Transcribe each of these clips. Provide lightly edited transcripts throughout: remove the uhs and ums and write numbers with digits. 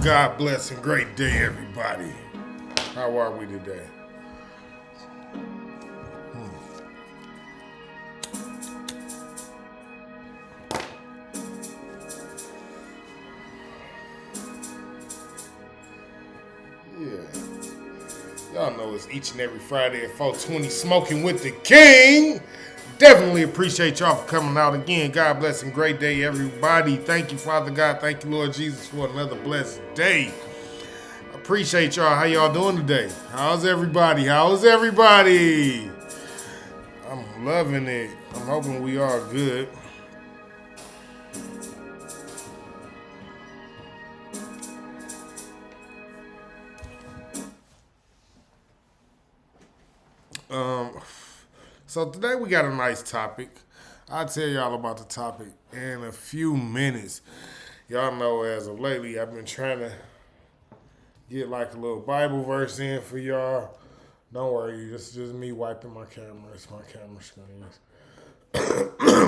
God bless and great day, everybody. How are we today? Yeah. Y'all know it's each and every Friday at 420 Smoking with the King. Definitely appreciate y'all for coming out again. God bless and great day, everybody. Thank you, Father God. Thank you, Lord Jesus, for another blessed day. Appreciate y'all. How y'all doing today? How's everybody? How's everybody? I'm loving it. I'm hoping we are good. Um, so today we got a nice topic. I'll tell y'all about the topic in a few minutes. Y'all know as of lately I've been trying to get like a little Bible verse in for y'all. Don't worry, this is just me wiping my camera. It's my camera screen.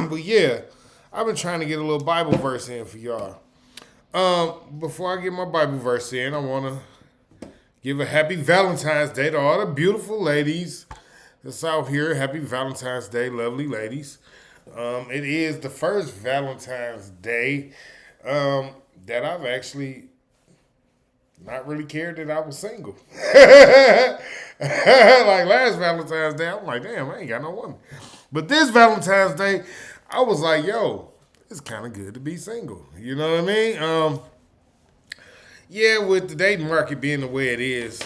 But yeah, I've been trying to get a little Bible verse in for y'all. Before I get my Bible verse in, I want to give a happy Valentine's Day to all the beautiful ladies that's out here. Happy Valentine's Day, lovely ladies. It is the first Valentine's Day that I've actually not really cared that I was single. Like last Valentine's Day, I'm like, damn, I ain't got no woman. But this Valentine's Day, I was like, yo, it's kind of good to be single. You know what I mean? Yeah, with the dating market being the way it is,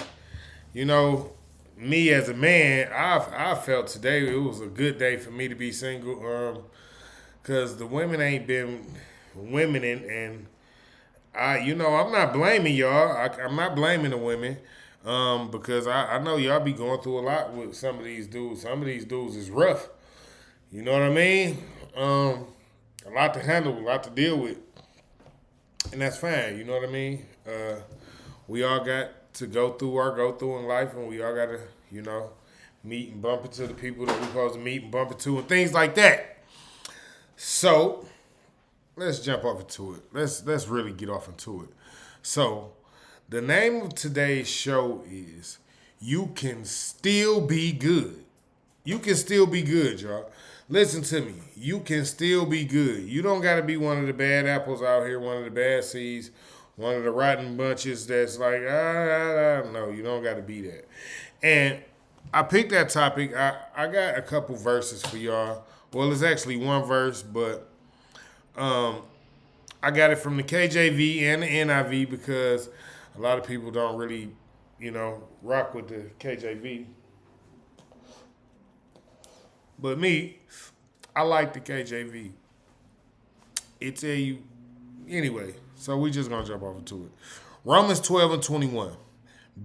you know, me as a man, I felt today it was a good day for me to be single. Cause the women ain't been women and I'm not blaming y'all. I'm not blaming the women. Because I know y'all be going through a lot with some of these dudes. Some of these dudes is rough. You know what I mean? A lot to handle, a lot to deal with. And that's fine, you know what I mean? We all got to go through in life, and we all got to, meet and bump into the people that we're supposed to meet and bump into and things like that. So, let's jump off into it. Let's really get off into it. So, the name of today's show is You Can Still Be Good. You can still be good, y'all. Listen to me. You can still be good. You don't got to be one of the bad apples out here, one of the bad seeds, one of the rotten bunches that's like, no, you don't got to be that. And I picked that topic. I got a couple verses for y'all. Well, it's actually one verse, but I got it from the KJV and the NIV because a lot of people don't really, rock with the KJV. But me, I like the KJV. It tell you anyway. So we just gonna jump off into it. Romans 12 and 21.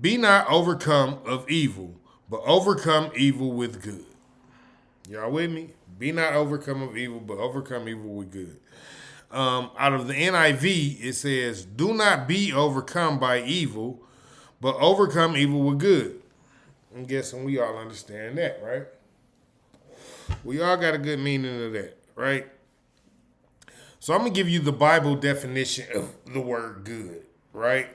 Be not overcome of evil, but overcome evil with good. Y'all with me? Be not overcome of evil, but overcome evil with good. Out of the NIV, it says, do not be overcome by evil, but overcome evil with good. I'm guessing we all understand that, right? We all got a good meaning of that, right? So I'm going to give you the Bible definition of the word good, right?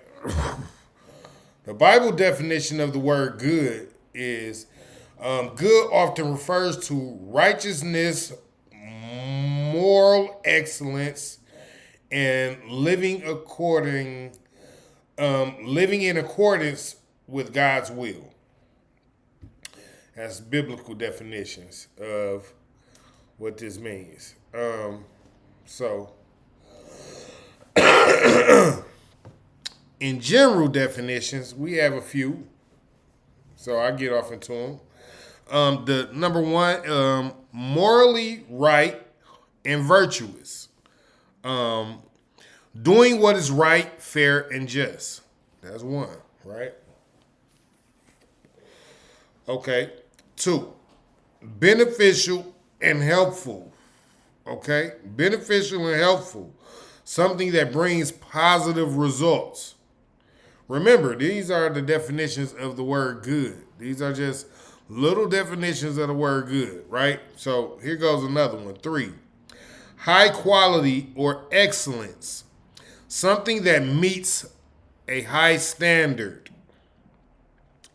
The Bible definition of the word good is good often refers to righteousness, moral excellence, and living in accordance with God's will. That's biblical definitions of what this means. So, in general definitions, we have a few. So I get off into them. The number one, morally right and virtuous. Doing what is right, fair, and just. That's one, right? Okay. Two, beneficial and helpful. Okay? Beneficial and helpful. Something that brings positive results. Remember, these are the definitions of the word good. These are just little definitions of the word good, right? So here goes another one. 3, high quality or excellence. Something that meets a high standard.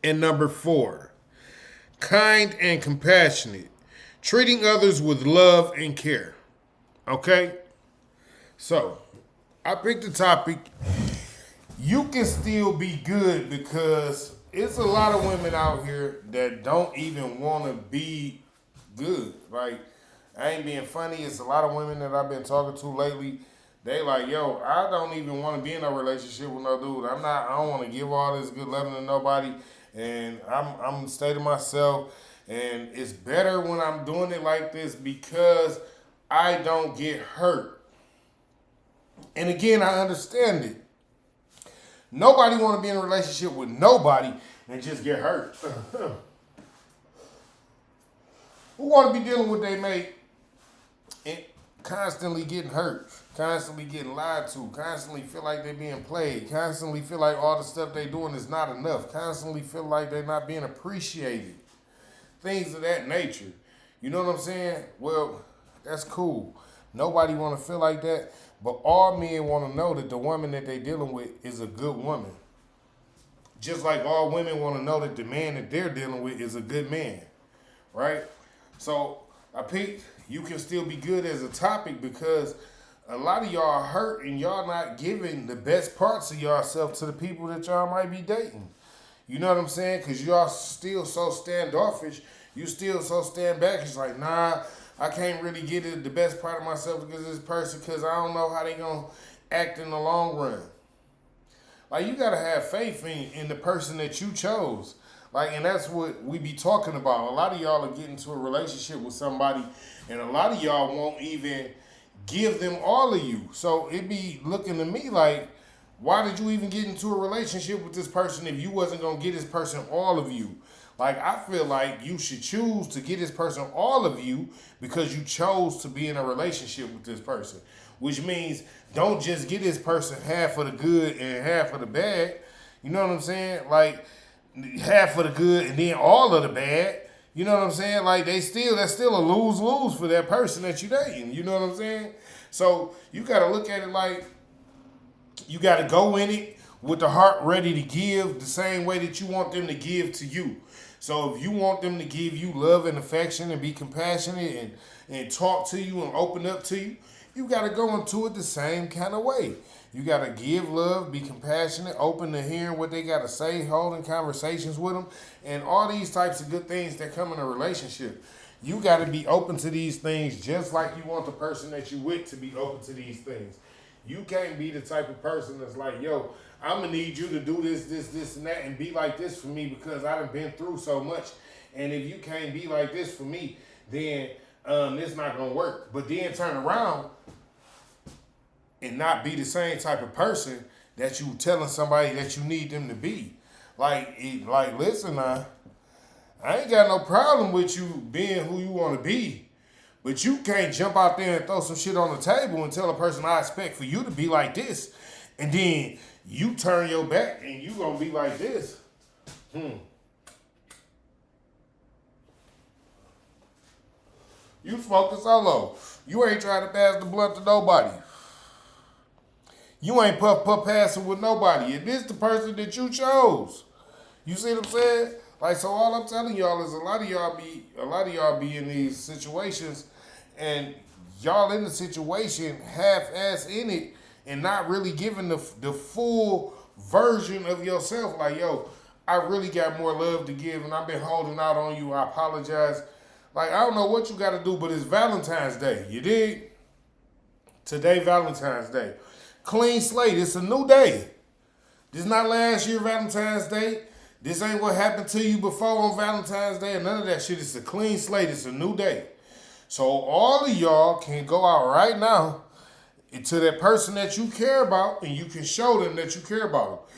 And number 4, kind and compassionate. Treating others with love and care. Okay? So, I picked the topic. You can still be good because it's a lot of women out here that don't even want to be good. Like, I ain't being funny. It's a lot of women that I've been talking to lately. They like, yo, I don't even want to be in a relationship with no dude. I don't want to give all this good loving to nobody. And I'm stay to myself. And it's better when I'm doing it like this because I don't get hurt. And again, I understand it. Nobody want to be in a relationship with nobody and just get hurt. Who want to be dealing with their mate and constantly getting hurt, constantly getting lied to, constantly feel like they're being played, constantly feel like all the stuff they're doing is not enough, constantly feel like they're not being appreciated, things of that nature. You know what I'm saying? Well, that's cool. Nobody want to feel like that, but all men want to know that the woman that they're dealing with is a good woman. Just like all women want to know that the man that they're dealing with is a good man, right? So I picked you can still be good as a topic because a lot of y'all are hurt and y'all not giving the best parts of yourself to the people that y'all might be dating. You know what I'm saying? Because y'all still so standoffish. You still so stand back. It's like, nah, I can't really get it, the best part of myself because of this person because I don't know how they going to act in the long run. Like, you got to have faith in the person that you chose. Like, and that's what we be talking about. A lot of y'all are getting into a relationship with somebody, and a lot of y'all won't even give them all of you. So it be looking to me like, why did you even get into a relationship with this person if you wasn't going to get this person all of you? Like, I feel like you should choose to get this person all of you because you chose to be in a relationship with this person. Which means don't just get this person half of the good and half of the bad. You know what I'm saying? Like, half of the good and then all of the bad. You know what I'm saying? Like, that's still a lose-lose for that person that you dating. You know what I'm saying? So you got to look at it like you got to go in it with the heart ready to give the same way that you want them to give to you. So if you want them to give you love and affection and be compassionate and talk to you and open up to you, you got to go into it the same kind of way. You got to give love, be compassionate, open to hearing what they got to say, holding conversations with them, and all these types of good things that come in a relationship. You got to be open to these things just like you want the person that you with to be open to these things. You can't be the type of person that's like, yo, I'm going to need you to do this, and that, and be like this for me because I done been through so much. And if you can't be like this for me, then it's not going to work. But then turn around and not be the same type of person that you telling somebody that you need them to be. Like, listen now, I ain't got no problem with you being who you want to be, but you can't jump out there and throw some shit on the table and tell a person I expect for you to be like this, and then you turn your back and you gonna be like this. You smoking solo. You ain't trying to pass the blunt to nobody. You ain't puff passing with nobody. And this the person that you chose. You see what I'm saying? Like, so all I'm telling y'all is a lot of y'all be in these situations, and y'all in the situation half-ass in it and not really giving the full version of yourself. Like, yo, I really got more love to give, and I've been holding out on you. I apologize. Like, I don't know what you got to do, but it's Valentine's Day. You dig? Today, Valentine's Day. Clean slate. It's a new day. This not last year Valentine's Day. This ain't what happened to you before on Valentine's Day, and none of that shit. It's a clean slate. It's a new day. So all of y'all can go out right now to that person that you care about, and you can show them that you care about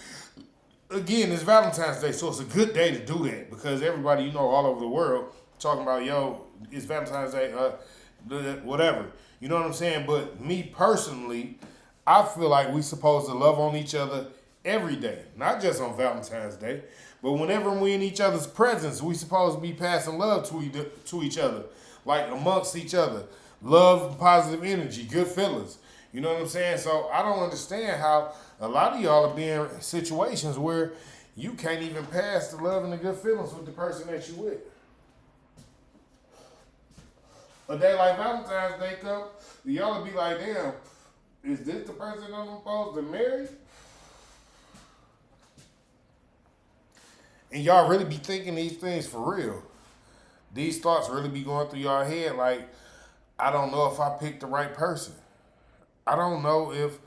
them. Again, it's Valentine's Day, so it's a good day to do that, because everybody you know all over the world talking about, yo, it's Valentine's Day, whatever. You know what I'm saying? But me personally, I feel like we supposed to love on each other every day, not just on Valentine's Day, but whenever we in each other's presence, we supposed to be passing love to each other, like amongst each other. Love, positive energy, good feelings. You know what I'm saying? So I don't understand how a lot of y'all are being in situations where you can't even pass the love and the good feelings with the person that you with. A day like Valentine's Day come, y'all will be like, damn, is this the person I'm supposed to marry? And y'all really be thinking these things for real. These thoughts really be going through y'all head like, I don't know if I picked the right person. I don't know if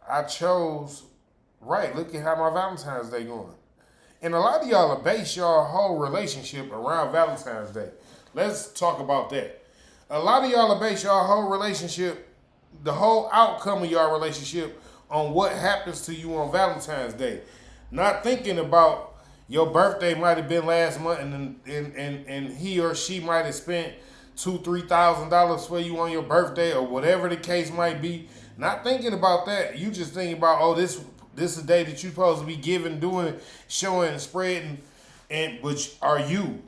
I chose right. Look at how my Valentine's Day going. And a lot of y'all will base your whole relationship around Valentine's Day. Let's talk about that. A lot of y'all will base your whole relationship, the whole outcome of your relationship, on what happens to you on Valentine's Day. Not thinking about your birthday might have been last month, and he or she might have spent $2,000-$3,000 for you on your birthday, or whatever the case might be. Not thinking about that. You just thinking about, oh, this is a day that you're supposed to be giving, doing, showing, spreading, and which are you?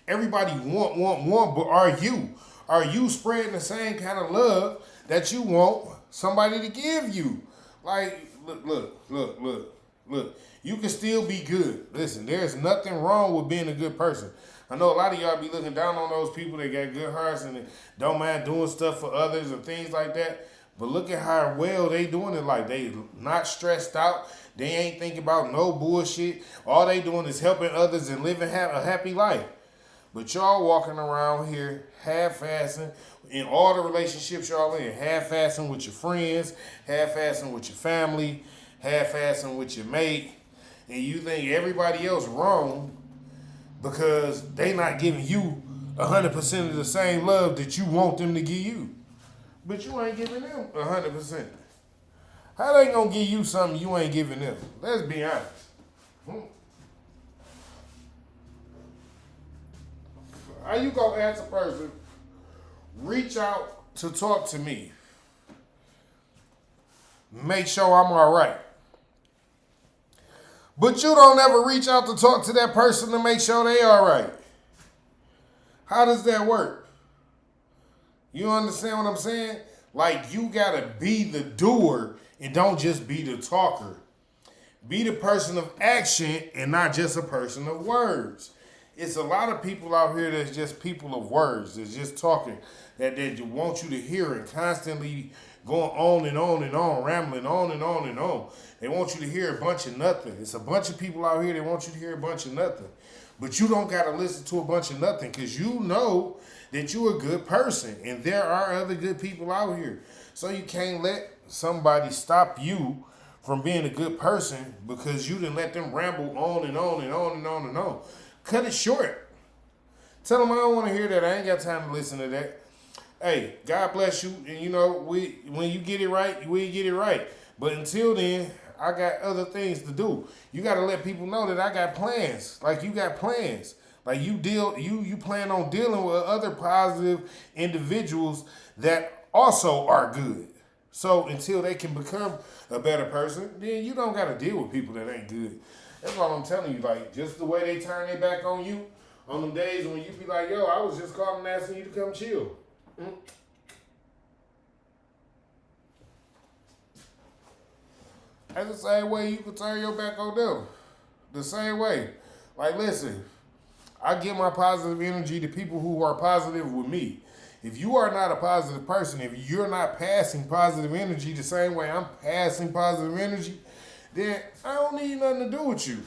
Everybody want, but are you? Are you spreading the same kind of love that you want somebody to give you? Like, look. You can still be good. Listen, there's nothing wrong with being a good person. I know a lot of y'all be looking down on those people that got good hearts and don't mind doing stuff for others and things like that. But look at how well they doing it. Like, they not stressed out. They ain't thinking about no bullshit. All they doing is helping others and living a happy life. But y'all walking around here half-assing in all the relationships y'all in. Half-assing with your friends, half-assing with your family, half-assing with your mate. And you think everybody else wrong because they not giving you 100% of the same love that you want them to give you. But you ain't giving them 100%. How they gonna give you something you ain't giving them? Let's be honest. How you gonna ask a person, reach out to talk to me, make sure I'm all right, but you don't ever reach out to talk to that person to make sure they all right? How does that work? You understand what I'm saying? Like, you gotta be the doer and don't just be the talker. Be the person of action and not just a person of words. It's a lot of people out here that's just people of words, that's just talking, that want you to hear and constantly going on and on and on, rambling on and on and on. They want you to hear a bunch of nothing. It's a bunch of people out here that want you to hear a bunch of nothing. But you don't got to listen to a bunch of nothing, because you know that you're a good person and there are other good people out here. So you can't let somebody stop you from being a good person because you didn't let them ramble on and on and on and on and on. Cut it short. Tell them I don't want to hear that. I ain't got time to listen to that. Hey, God bless you. And you know, when you get it right, we get it right. But until then, I got other things to do. You gotta let people know that I got plans. Like you got plans. Like you plan on dealing with other positive individuals that also are good. So until they can become a better person, then you don't gotta deal with people that ain't good. That's all I'm telling you. Like just the way they turn their back on you on them days when you be like, yo, I was just calling asking you to come chill. That's the same way you can turn your back on them. The same way. Like, listen, I give my positive energy to people who are positive with me. If you are not a positive person, if you're not passing positive energy the same way I'm passing positive energy, then I don't need nothing to do with you.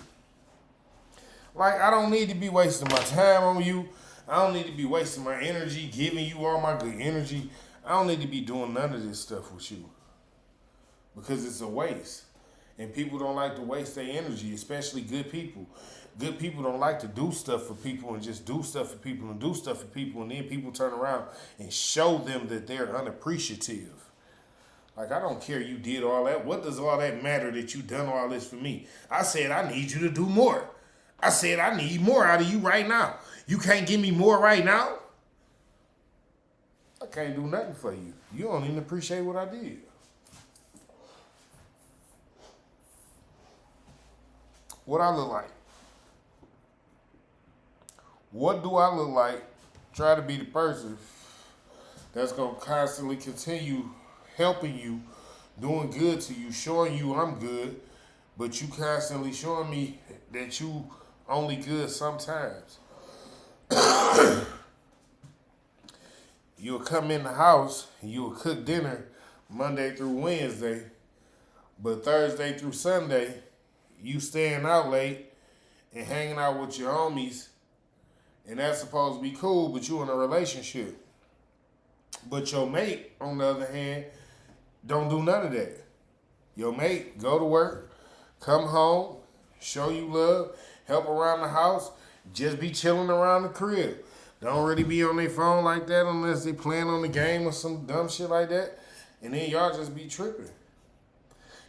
Like, I don't need to be wasting my time on you. I don't need to be wasting my energy, giving you all my good energy. I don't need to be doing none of this stuff with you because it's a waste. And people don't like to waste their energy, especially good people. Good people don't like to do stuff for people and just do stuff for people and do stuff for people, and then people turn around and show them that they're unappreciative. Like, I don't care you did all that. What does all that matter that you done all this for me? I said I need you to do more. I said I need more out of you right now. You can't give me more right now? I can't do nothing for you. You don't even appreciate what I did. What I look like? What do I look like? Try to be the person that's going to constantly continue helping you, doing good to you, showing you I'm good, but you constantly showing me that you only good sometimes. You'll come in the house and you'll cook dinner Monday through Wednesday, but Thursday through Sunday, you staying out late and hanging out with your homies, and that's supposed to be cool, but you in a relationship. But your mate, on the other hand, don't do none of that. Your mate go to work, come home, show you love, help around the house, just be chilling around the crib. Don't really be on their phone like that unless they playing on the game or some dumb shit like that. And then y'all just be tripping.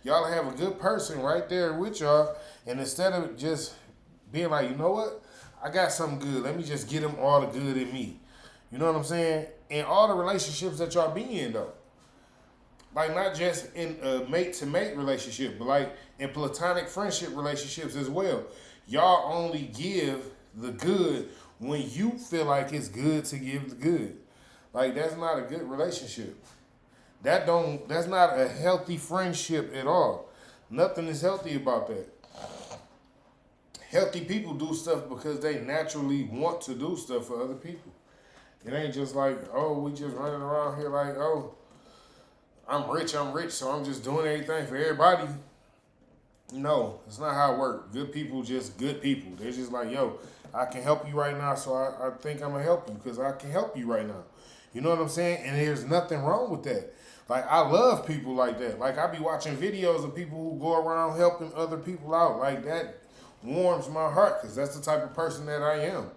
Y'all have a good person right there with y'all, and instead of just being like, you know what? I got something good. Let me just get them all the good in me. You know what I'm saying? And all the relationships that y'all be in, though. Like, not just in a mate-to-mate relationship, but like in platonic friendship relationships as well. Y'all only give the good when you feel like it's good to give the good. Like, that's not a good relationship. That's not a healthy friendship at all. Nothing is healthy about that. Healthy people do stuff because they naturally want to do stuff for other people. It ain't just like, oh, we just running around here like, oh, I'm rich, so I'm just doing everything for everybody. No, it's not how it works. Good people just good people. They're just like, yo, I can help you right now, so I think I'm going to help you because I can help you right now. You know what I'm saying? And there's nothing wrong with that. Like, I love people like that. Like, I be watching videos of people who go around helping other people out. Like, that warms my heart because that's the type of person that I am.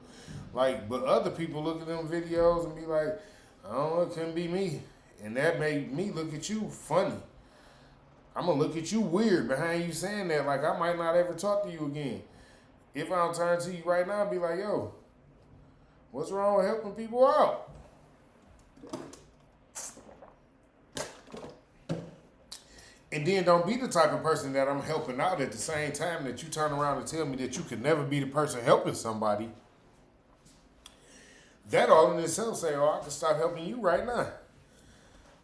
Like, but other people look at them videos and be like, I don't know, it couldn't be me. And that made me look at you funny. I'm going to look at you weird behind you saying that. Like, I might not ever talk to you again. If I don't turn to you right now, I'd be like, yo, what's wrong with helping people out? And then don't be the type of person that I'm helping out at the same time that you turn around and tell me that you could never be the person helping somebody. That all in itself say, oh, I can stop helping you right now.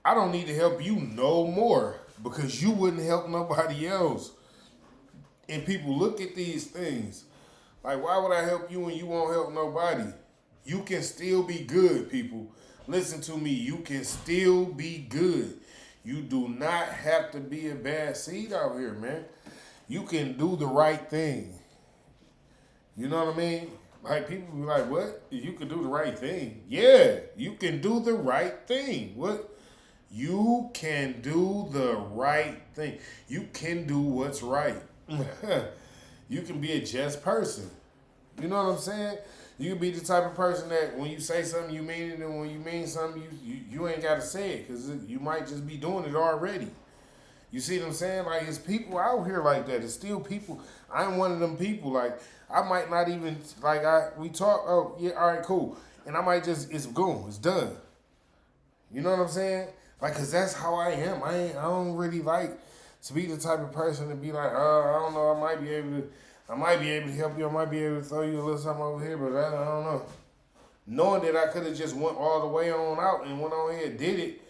I don't need to help you no more because you wouldn't help nobody else. And people look at these things like, why would I help you when you won't help nobody? You can still be good, people. Listen to me. You can still be good. You do not have to be a bad seed out here, man. You can do the right thing. You know what I mean? Like, people be like, what? You can do the right thing. Yeah, you can do the right thing. What? You can do the right thing. You can do what's right. You can be a just person. You know what I'm saying? You can be the type of person that when you say something, you mean it, and when you mean something, you ain't got to say it because you might just be doing it already. You see what I'm saying? Like, it's people out here like that. It's still people. I'm one of them people. Like, I might not even, like, we talk, oh, yeah, all right, cool. And I might just, it's gone, it's done. You know what I'm saying? Like, cause that's how I am. I don't really like to be the type of person to be like, I don't know, I might be able to help you. I might be able to throw you a little something over here, but I don't know. Knowing that I could have just went all the way on out and went on here and did it,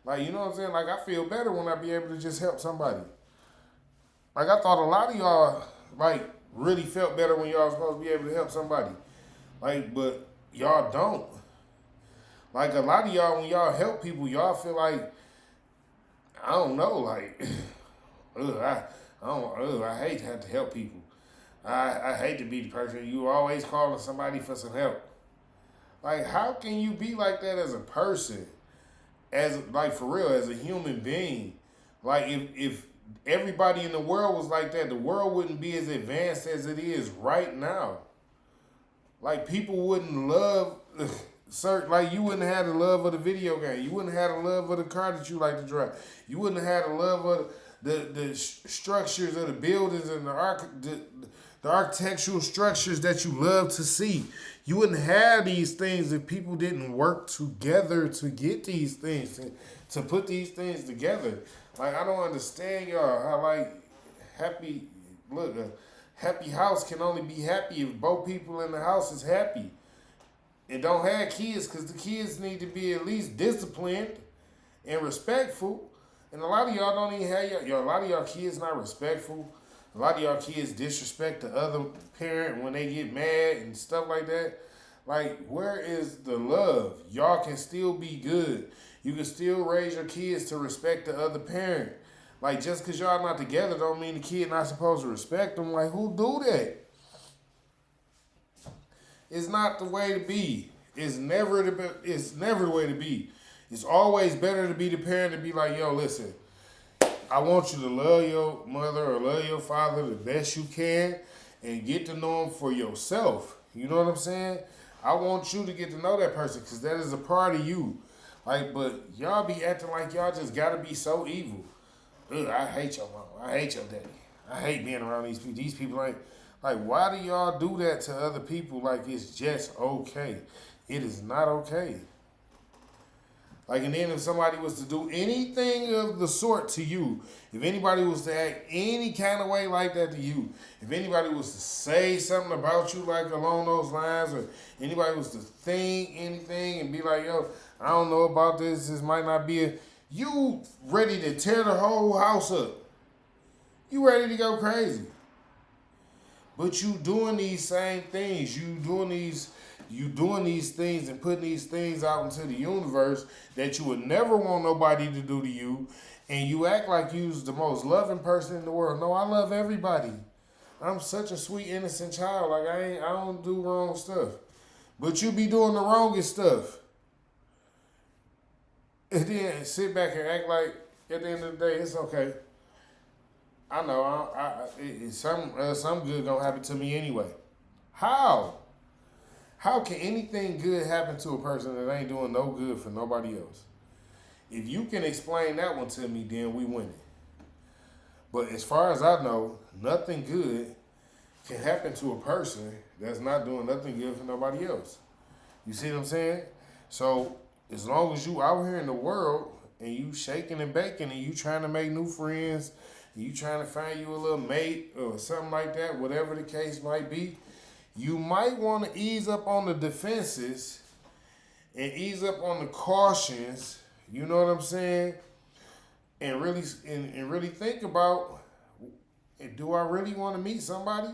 like, you know what I'm saying? Like, I feel better when I be able to just help somebody. Like, I thought a lot of y'all, like, really felt better when y'all was supposed to be able to help somebody. Like, but y'all don't. Like, a lot of y'all, when y'all help people, y'all feel like, I don't know, like, I hate to have to help people. I hate to be the person you always calling somebody for some help. Like, how can you be like that as a person? As, like, for real, as a human being? Like, if everybody in the world was like that, the world wouldn't be as advanced as it is right now. Like, people wouldn't love certain, like, you wouldn't have the love of the video game. You wouldn't have the love of the car that you like to drive. You wouldn't have the love of the structures of the buildings and the architectural structures that you love to see. You wouldn't have these things if people didn't work together to get these things, to put these things together. Like, I don't understand y'all how, like, a happy house can only be happy if both people in the house is happy. And don't have kids because the kids need to be at least disciplined and respectful. And a lot of y'all don't even have a lot of y'all kids not respectful. A lot of y'all kids disrespect the other parent when they get mad and stuff like that. Like, where is the love? Y'all can still be good. You can still raise your kids to respect the other parent. Like, just because y'all not together don't mean the kid not supposed to respect them. Like, who do that? It's not the way to be. It's never the way to be. It's always better to be the parent to be like, yo, listen, I want you to love your mother or love your father the best you can and get to know them for yourself. You know what I'm saying? I want you to get to know that person because that is a part of you. Like, but y'all be acting like y'all just gotta be so evil. Ugh, I hate your mama. I hate your daddy. I hate being around these people. These people ain't. Like, why do y'all do that to other people like it's just okay? It is not okay. Like, and then if somebody was to do anything of the sort to you, if anybody was to act any kind of way like that to you, if anybody was to say something about you like along those lines, or anybody was to think anything and be like, yo, I don't know about this might not be you ready to tear the whole house up. You ready to go crazy. But you doing these same things. You doing these things and putting these things out into the universe that you would never want nobody to do to you. And you act like you's the most loving person in the world. No, I love everybody. I'm such a sweet, innocent child. Like, I don't do wrong stuff. But you be doing the wrongest stuff. And then sit back and act like at the end of the day, it's okay. I know some good gonna happen to me anyway. How? How can anything good happen to a person that ain't doing no good for nobody else? If you can explain that one to me, then we win it. But as far as I know, nothing good can happen to a person that's not doing nothing good for nobody else. You see what I'm saying? So as long as you out here in the world and you shaking and baking and you trying to make new friends, you trying to find you a little mate or something like that, whatever the case might be, you might want to ease up on the defenses and ease up on the cautions, you know what I'm saying? And really think about, do I really want to meet somebody?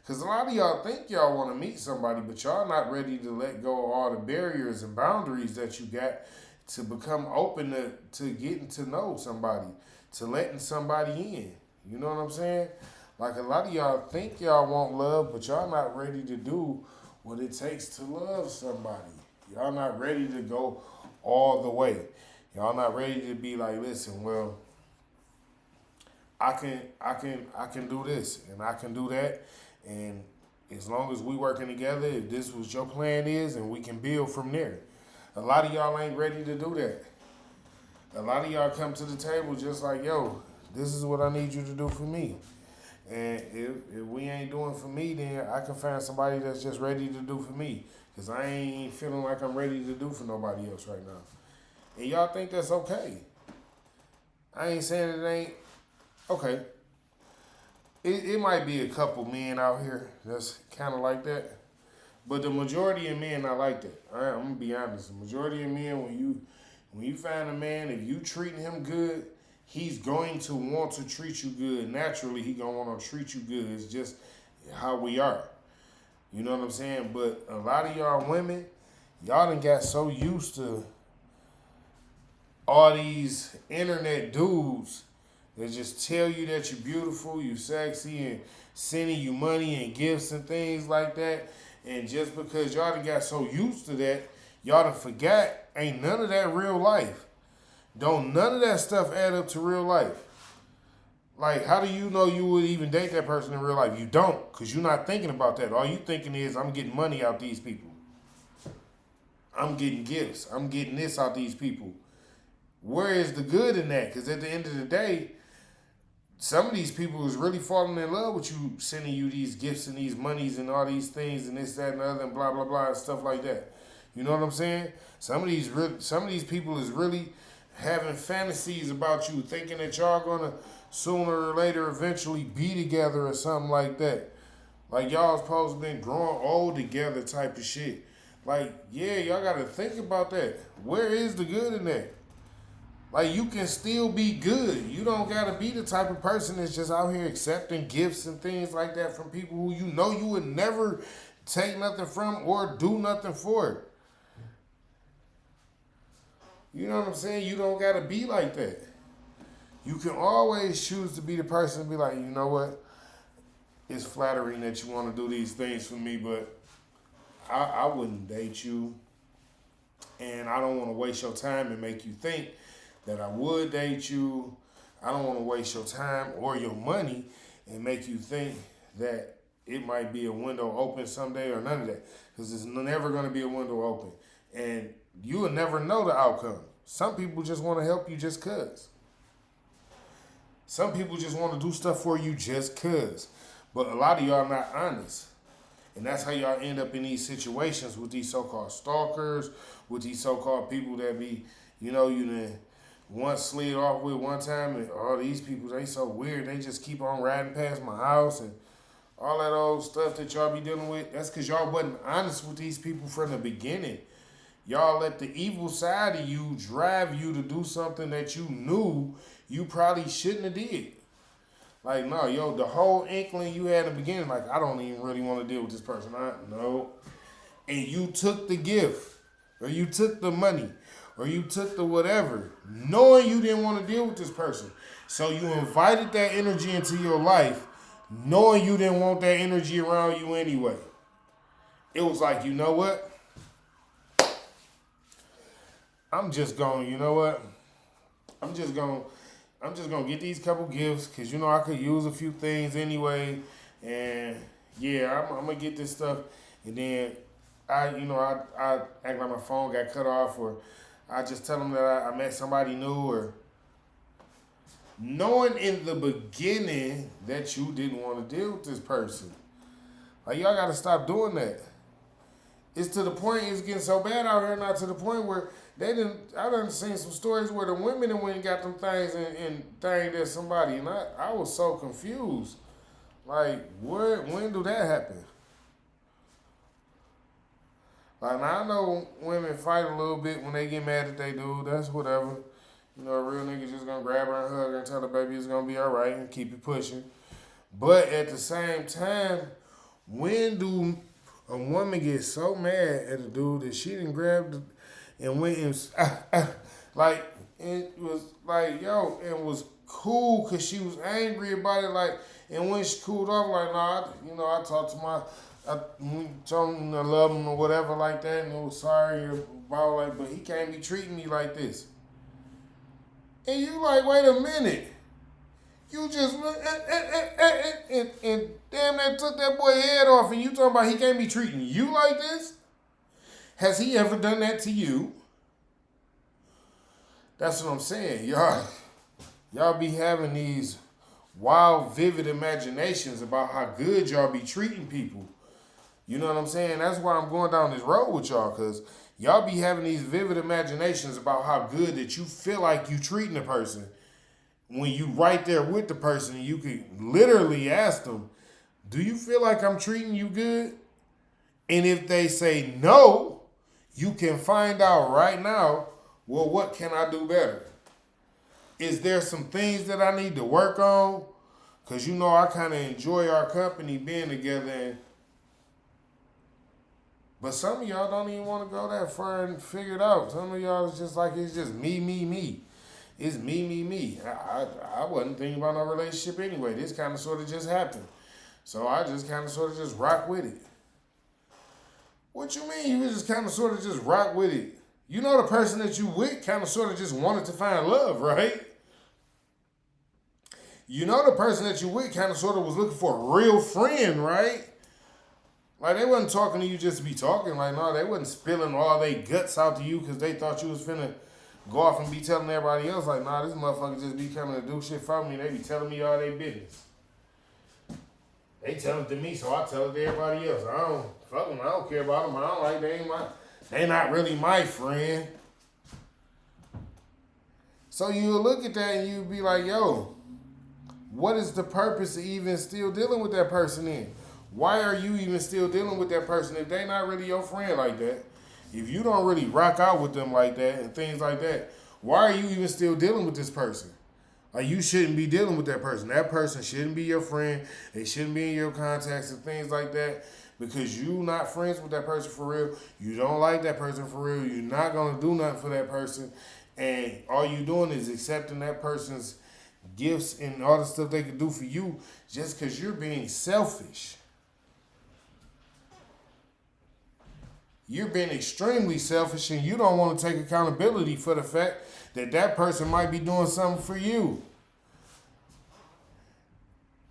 Because a lot of y'all think y'all want to meet somebody, but y'all not ready to let go of all the barriers and boundaries that you got to become open to getting to know somebody, to letting somebody in. You know what I'm saying? Like, a lot of y'all think y'all want love, but y'all not ready to do what it takes to love somebody. Y'all not ready to go all the way. Y'all not ready to be like, listen, well, I can do this and I can do that, and as long as we working together, if this was your plan is, and we can build from there. A lot of y'all ain't ready to do that. A lot of y'all come to the table just like, yo, this is what I need you to do for me. And if we ain't doing for me, then I can find somebody that's just ready to do for me. Because I ain't feeling like I'm ready to do for nobody else right now. And y'all think that's okay. I ain't saying it ain't okay. It might be a couple men out here that's kind of like that. But the majority of men not like that. All right, I'm going to be honest. The majority of men, when you find a man, if you treating him good, he's going to want to treat you good. Naturally, he going to want to treat you good. It's just how we are. You know what I'm saying? But a lot of y'all women, y'all done got so used to all these internet dudes that just tell you that you're beautiful, you sexy, and sending you money and gifts and things like that. And just because y'all done got so used to that, y'all done forgot ain't none of that real life. Don't none of that stuff add up to real life. Like, how do you know you would even date that person in real life? You don't, because you're not thinking about that. All you thinking is, I'm getting money out these people. I'm getting gifts. I'm getting this out these people. Where is the good in that? Because at the end of the day, some of these people is really falling in love with you, sending you these gifts and these monies and all these things and this, that, and the other, and blah, blah, blah, and stuff like that. You know what I'm saying? Some of these people is really having fantasies about you, thinking that y'all gonna sooner or later eventually be together or something like that. Like y'all supposed to been growing old together type of shit. Like, yeah, y'all gotta think about that. Where is the good in that? Like, you can still be good. You don't gotta be the type of person that's just out here accepting gifts and things like that from people who you know you would never take nothing from or do nothing for. You know what I'm saying? You don't gotta be like that. You can always choose to be the person to be like, you know what? It's flattering that you want to do these things for me, but I wouldn't date you. And I don't want to waste your time and make you think that I would date you. I don't want to waste your time or your money and make you think that it might be a window open someday or none of that. Because it's never going to be a window open. And you will never know the outcome. Some people just want to help you just cuz. Some people just want to do stuff for you just cuz. But a lot of y'all not honest. And that's how y'all end up in these situations with these so-called stalkers, with these so-called people that be, you done once slid off with one time, and all these people, they so weird. They just keep on riding past my house and all that old stuff that y'all be dealing with. That's because y'all wasn't honest with these people from the beginning. Y'all let the evil side of you drive you to do something that you knew you probably shouldn't have did. Like, no, yo, the whole inkling you had in the beginning, like, I don't even really want to deal with this person. No. And you took the gift, or you took the money, or you took the whatever, knowing you didn't want to deal with this person. So you invited that energy into your life, knowing you didn't want that energy around you anyway. It was like, you know what? I'm just going to get these couple gifts because, I could use a few things anyway. And, yeah, I'm going to get this stuff. And then, I act like my phone got cut off, or I just tell them that I met somebody new, or knowing in the beginning that you didn't want to deal with this person. Like, y'all got to stop doing that. It's to the point, it's getting so bad out here now, to the point where I done seen some stories where the women that went and got them things and thinged at somebody, and I was so confused. Like, when do that happen? Like, now I know women fight a little bit when they get mad at they dude. That's whatever. A real nigga just gonna grab her and hug her and tell her baby it's gonna be all right and keep it pushing. But at the same time, when do a woman get so mad at a dude that she didn't grab and went and like, it was like, yo, it was cool because she was angry about it, like, and when she cooled off, like, nah, I talked to I told him I love him or whatever like that, and I was sorry about, like, but he can't be treating me like this. And you like, wait a minute. You just and damn that took that boy head off, and you talking about he can't be treating you like this? Has he ever done that to you? That's what I'm saying. Y'all be having these wild, vivid imaginations about how good y'all be treating people. You know what I'm saying? That's why I'm going down this road with y'all, because y'all be having these vivid imaginations about how good that you feel like you treating a person. When you right there with the person, you can literally ask them, do you feel like I'm treating you good? And if they say no, you can find out right now, well, what can I do better? Is there some things that I need to work on? Because you know I kind of enjoy our company being together. But some of y'all don't even want to go that far and figure it out. Some of y'all is just like, it's just me, me, me. It's me, me, me. I wasn't thinking about no relationship anyway. This kind of sort of just happened. So I just kind of sort of just rock with it. What you mean you just kind of sort of just rock with it? You know the person that you with kind of sort of just wanted to find love, right? You know the person that you with kind of sort of was looking for a real friend, right? Like they wasn't talking to you just to be talking. Like no, they wasn't spilling all their guts out to you because they thought you was finna go off and be telling everybody else like, nah, this motherfucker just be coming to do shit for me. They be telling me all their business. They tell it to me, so I tell it to everybody else. I don't fuck them. I don't care about them. I don't like they not really my friend. So you look at that and you be like, yo, what is the purpose of even still dealing with that person in? Why are you even still dealing with that person if they not really your friend like that? If you don't really rock out with them like that and things like that, why are you even still dealing with this person? Like you shouldn't be dealing with that person. That person shouldn't be your friend. They shouldn't be in your contacts and things like that because you not friends with that person for real. You don't like that person for real. You're not going to do nothing for that person. And all you doing is accepting that person's gifts and all the stuff they can do for you just because you're being selfish. You're being extremely selfish and you don't want to take accountability for the fact that that person might be doing something for you.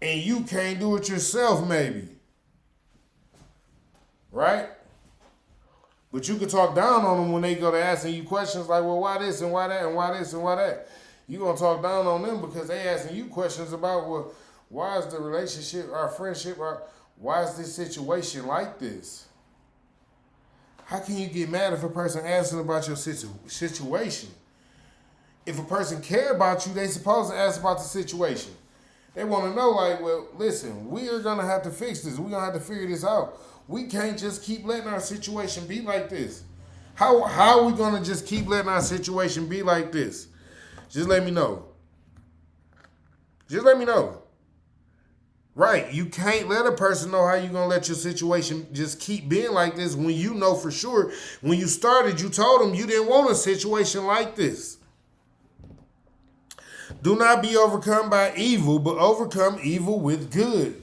And you can't do it yourself maybe. Right? But you can talk down on them when they go to asking you questions like, well, why this and why that and why this and why that? You're going to talk down on them because they asking you questions about, well, why is the relationship, our friendship, why is this situation like this? How can you get mad if a person asking about your situation? If a person care about you, they supposed to ask about the situation. They want to know, like, well, listen, we are going to have to fix this. We're going to have to figure this out. We can't just keep letting our situation be like this. How are we going to just keep letting our situation be like this? Just let me know. Just let me know. Right, you can't let a person know how you're going to let your situation just keep being like this when you know for sure. When you started, you told them you didn't want a situation like this. Do not be overcome by evil, but overcome evil with good.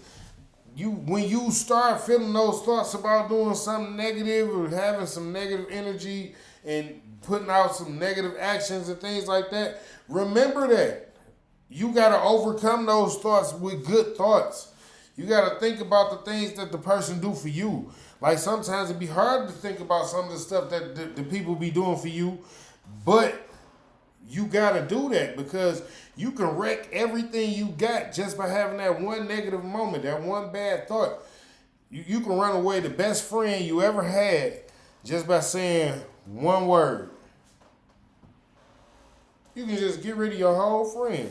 When you start feeling those thoughts about doing something negative or having some negative energy and putting out some negative actions and things like that, remember that. You got to overcome those thoughts with good thoughts. You got to think about the things that the person do for you. Like sometimes it'd be hard to think about some of the stuff that the people be doing for you, but you got to do that because you can wreck everything you got just by having that one negative moment, that one bad thought. You can run away the best friend you ever had just by saying one word. You can just get rid of your whole friend.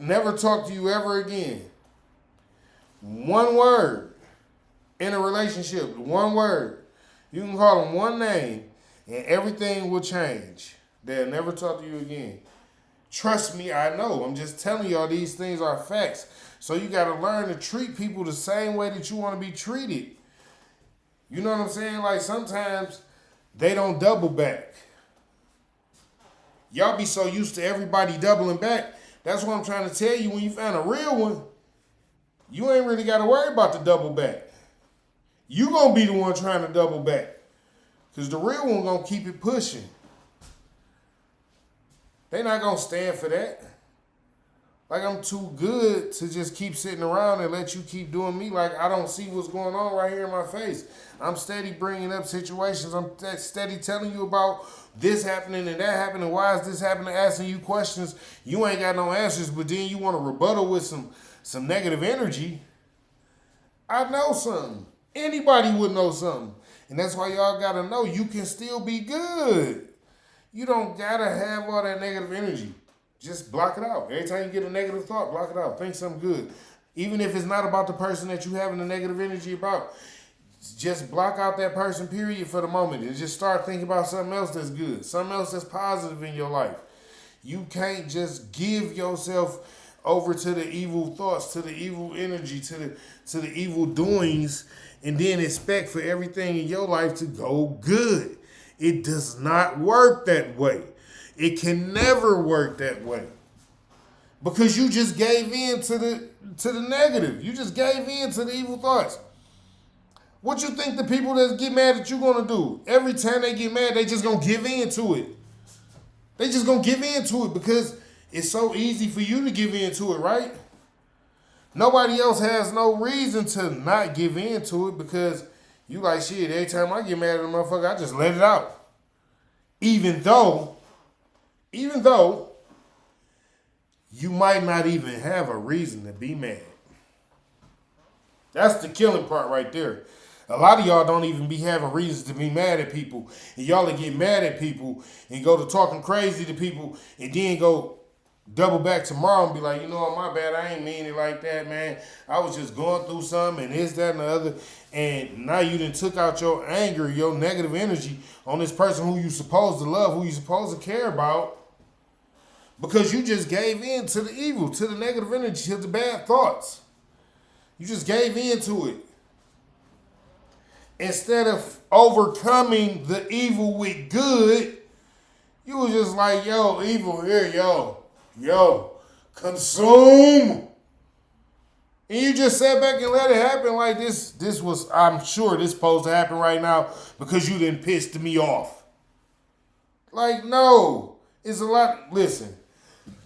Never talk to you ever again. One word in a relationship, one word. You can call them one name and everything will change. They'll never talk to you again. Trust me, I know. I'm just telling y'all these things are facts. So you got to learn to treat people the same way that you want to be treated. You know what I'm saying? Like sometimes they don't double back. Y'all be so used to everybody doubling back. That's what I'm trying to tell you. When you find a real one, you ain't really got to worry about the double back. You going to be the one trying to double back. Because the real one going to keep it pushing. They not going to stand for that. Like, I'm too good to just keep sitting around and let you keep doing me like I don't see what's going on right here in my face. I'm steady bringing up situations. I'm steady telling you about this happening and that happening. Why is this happening? Asking you questions. You ain't got no answers, but then you want to rebuttal with some negative energy. I know something. Anybody would know something. And that's why y'all got to know you can still be good. You don't got to have all that negative energy. Just block it out. Every time you get a negative thought, block it out. Think something good. Even if it's not about the person that you having the negative energy about, just block out that person, period, for the moment. And just start thinking about something else that's good. Something else that's positive in your life. You can't just give yourself over to the evil thoughts, to the evil energy, to the evil doings, and then expect for everything in your life to go good. It does not work that way. It can never work that way. Because you just gave in to the negative. You just gave in to the evil thoughts. What you think the people that get mad at you gonna do? Every time they get mad, they just gonna give in to it. They just gonna give in to it because it's so easy for you to give in to it, right? Nobody else has no reason to not give in to it because you like, shit, every time I get mad at a motherfucker, I just let it out. Even though you might not even have a reason to be mad. That's the killing part right there. A lot of y'all don't even be having reasons to be mad at people. And y'all will get mad at people and go to talking crazy to people and then go double back tomorrow and be like, you know what, my bad, I ain't mean it like that, man. I was just going through something and this, that, and the other. And now you done took out your anger, your negative energy on this person who you supposed to love, who you supposed to care about. Because you just gave in to the evil, to the negative energy, to the bad thoughts. You just gave in to it. Instead of overcoming the evil with good, you was just like, yo, evil here, yo, consume. And you just sat back and let it happen like this. This was, I'm sure this supposed to happen right now because you didn't piss me off. Like, no, it's a lot, listen.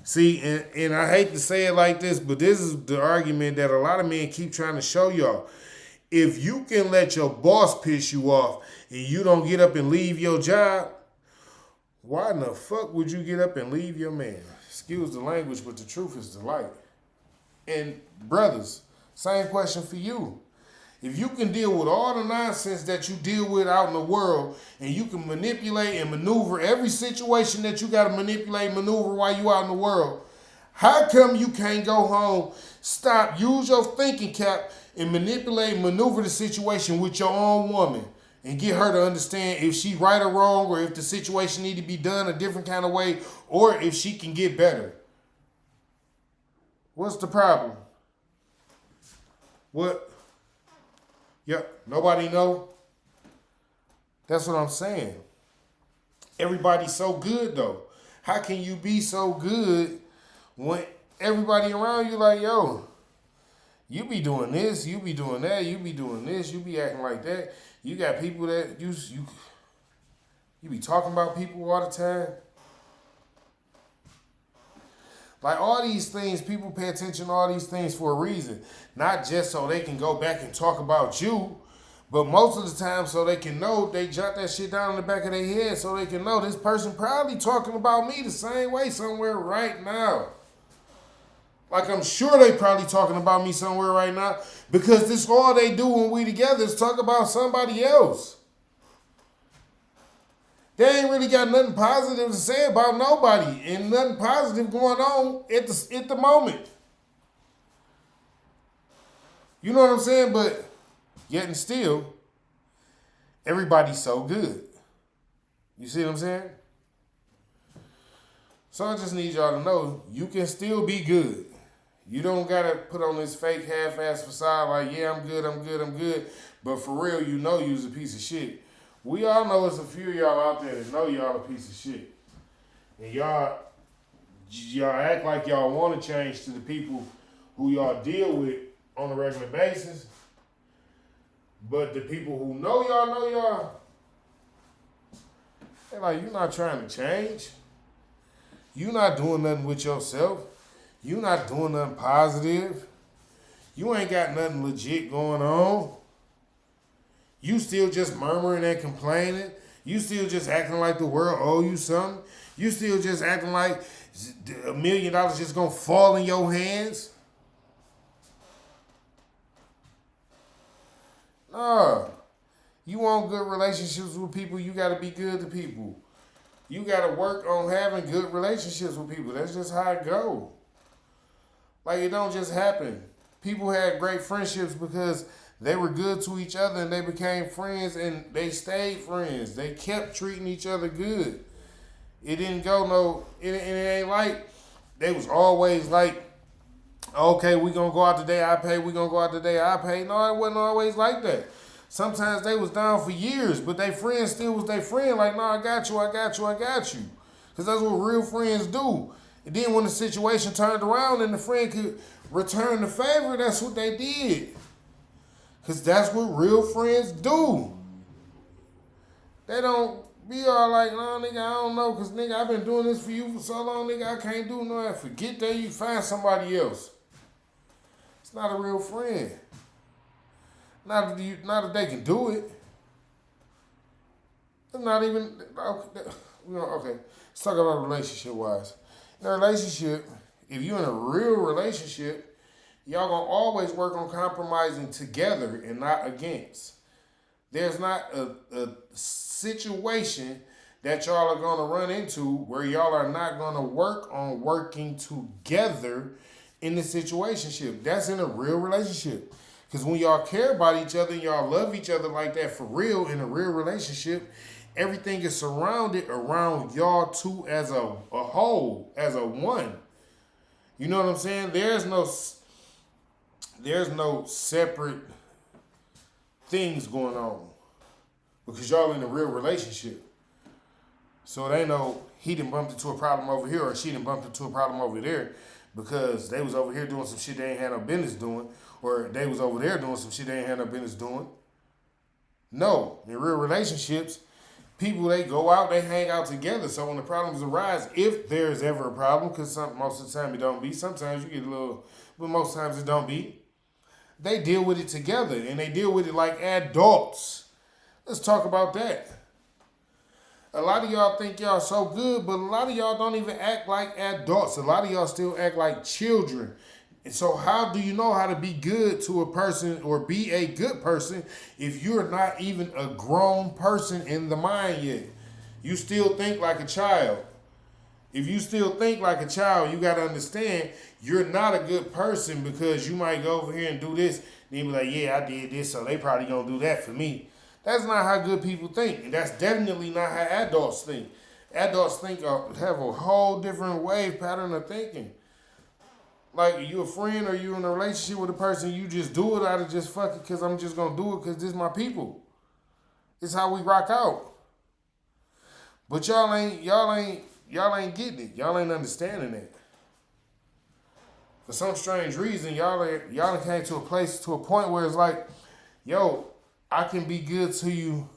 See, and I hate to say it like this, but this is the argument that a lot of men keep trying to show y'all. If you can let your boss piss you off and you don't get up and leave your job, why in the fuck would you get up and leave your man? Excuse the language, but the truth is the light. And brothers, same question for you. If you can deal with all the nonsense that you deal with out in the world and you can manipulate and maneuver every situation that you got to manipulate and maneuver while you out in the world, how come you can't go home, stop, use your thinking cap and manipulate and maneuver the situation with your own woman and get her to understand if she right or wrong or if the situation need to be done a different kind of way or if she can get better? What's the problem? What? Yep, nobody know? That's what I'm saying. Everybody's so good though. How can you be so good when everybody around you like, yo, you be doing this, you be doing that, you be doing this, you be acting like that. You got people that you be talking about people all the time. Like all these things, people pay attention to all these things for a reason. Not just so they can go back and talk about you, but most of the time so they can know, they jot that shit down in the back of their head so they can know this person probably talking about me the same way somewhere right now. Like I'm sure they probably talking about me somewhere right now because this all they do when we together is talk about somebody else. They ain't really got nothing positive to say about nobody and nothing positive going on at the moment. You know what I'm saying? But yet and still, everybody's so good. You see what I'm saying? So I just need y'all to know you can still be good. You don't got to put on this fake half-ass facade like, yeah, I'm good. But for real, you know you's a piece of shit. We all know there's a few of y'all out there that know y'all a piece of shit. And y'all act like y'all want to change to the people who y'all deal with on a regular basis. But the people who know y'all, they're like, you're not trying to change. You're not doing nothing with yourself. You not doing nothing positive. You ain't got nothing legit going on. You still just murmuring and complaining. You still just acting like the world owe you something. You still just acting like $1 million just gonna fall in your hands. Nah. You want good relationships with people, you gotta be good to people. You gotta work on having good relationships with people. That's just how it go. Like, it don't just happen. People had great friendships because they were good to each other and they became friends and they stayed friends. They kept treating each other good. It didn't go it ain't like they was always like, okay, we gonna go out today, I pay, we gonna go out today, I pay. No, it wasn't always like that. Sometimes they was down for years, but their friend still was their friend. Like, no, I got you, I got you, I got you. Because that's what real friends do. And then when the situation turned around and the friend could return the favor, that's what they did. Because that's what real friends do. They don't be all like, no, nigga, I don't know. Because, nigga, I've been doing this for you for so long, nigga, I can't do nothing. Forget that, you find somebody else. It's not a real friend. Not that they can do it. It's not even, okay. Let's talk about relationship-wise. In a relationship, if you're in a real relationship, y'all gonna always work on compromising together and not against. There's not a situation that y'all are gonna run into where y'all are not gonna work on working together in the situationship. That's in a real relationship. Because when y'all care about each other and y'all love each other like that for real in a real relationship, everything is surrounded around y'all two as a whole, as a one. You know what I'm saying? There's no separate things going on because y'all in a real relationship. So they know he done bumped into a problem over here or she done bumped into a problem over there because they was over here doing some shit they ain't had no business doing, or they was over there doing some shit they ain't had no business doing. No, in real relationships, people, they go out, they hang out together. So when the problems arise, if there's ever a problem, because most of the time it don't be, sometimes you get a little, but most times it don't be, they deal with it together, and they deal with it like adults. Let's talk about that. A lot of y'all think y'all so good, but a lot of y'all don't even act like adults. A lot of y'all still act like children. And so how do you know how to be good to a person or be a good person if you're not even a grown person in the mind yet? You still think like a child. If you still think like a child, you got to understand you're not a good person because you might go over here and do this. And you be like, yeah, I did this, so they probably going to do that for me. That's not how good people think. And that's definitely not how adults think. Adults think have a whole different wave pattern of thinking. Like, you a friend or you in a relationship with a person, you just do it out of just fuck it because I'm just going to do it because this is my people. It's how we rock out. But y'all ain't getting it. Y'all ain't understanding it. For some strange reason, y'all came to a point where it's like, yo, I can be good to you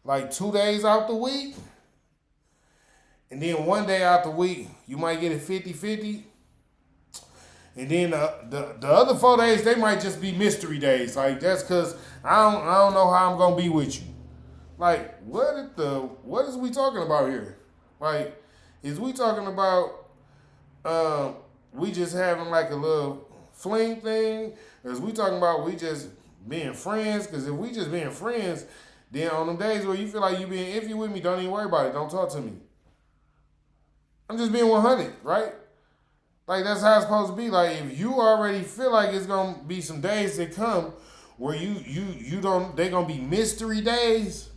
like 2 days out the week. And then 1 day out the week, you might get it 50-50. And then the other 4 days, they might just be mystery days. Like, that's because I don't know how I'm going to be with you. Like, what is we talking about here? Like, is we talking about we just having like a little fling thing? Or is we talking about we just being friends? Because if we just being friends, then on them days where you feel like you being iffy with me, don't even worry about it. Don't talk to me. I'm just being 100, right? Like, that's how it's supposed to be. Like, if you already feel like it's going to be some days that come where they going to be mystery days,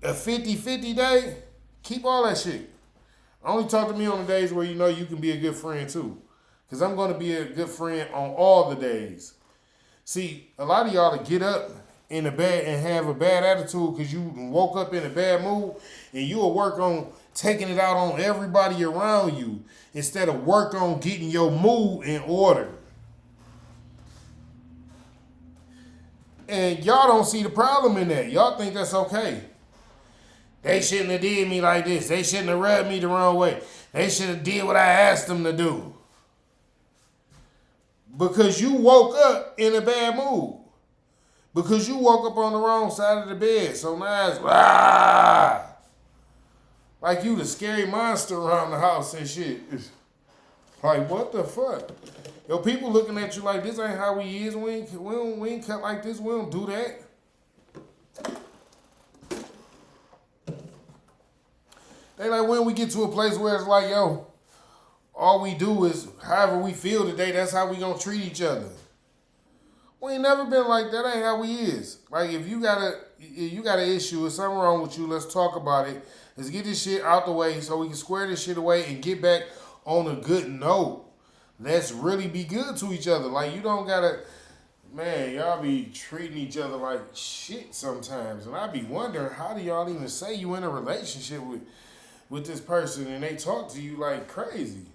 a 50-50 day, keep all that shit. Only talk to me on the days where you know you can be a good friend too. Because I'm going to be a good friend on all the days. See, a lot of y'all to get up in the bed and have a bad attitude because you woke up in a bad mood, and you'll work on taking it out on everybody around you instead of work on getting your mood in order. And y'all don't see the problem in that. Y'all think that's okay. They shouldn't have did me like this. They shouldn't have rubbed me the wrong way. They should have did what I asked them to do. because you woke up in a bad mood. Because you woke up on the wrong side of the bed. So now it's like you the scary monster around the house and shit. It's like, what the fuck? Yo, people looking at you like this ain't how we is. We ain't cut like this. We don't do that. They like when we get to a place where it's like, yo, all we do is however we feel today, that's how we gonna treat each other. We ain't never been like that. Ain't how we is. Like if you got an issue or something wrong with you, let's talk about it. Let's get this shit out the way so we can square this shit away and get back on a good note. Let's really be good to each other. Like you don't gotta, man, y'all be treating each other like shit sometimes. And I be wondering, how do y'all even say you in a relationship with this person and they talk to you like crazy?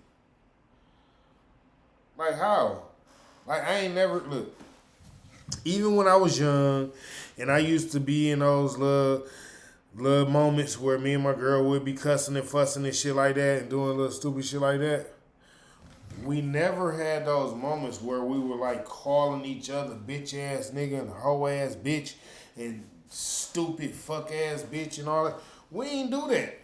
Like how? Like I ain't never, look, even when I was young and I used to be in those little moments where me and my girl would be cussing and fussing and shit like that and doing little stupid shit like that. We never had those moments where we were like calling each other bitch ass nigga and hoe ass bitch and stupid fuck ass bitch and all that. We ain't do that.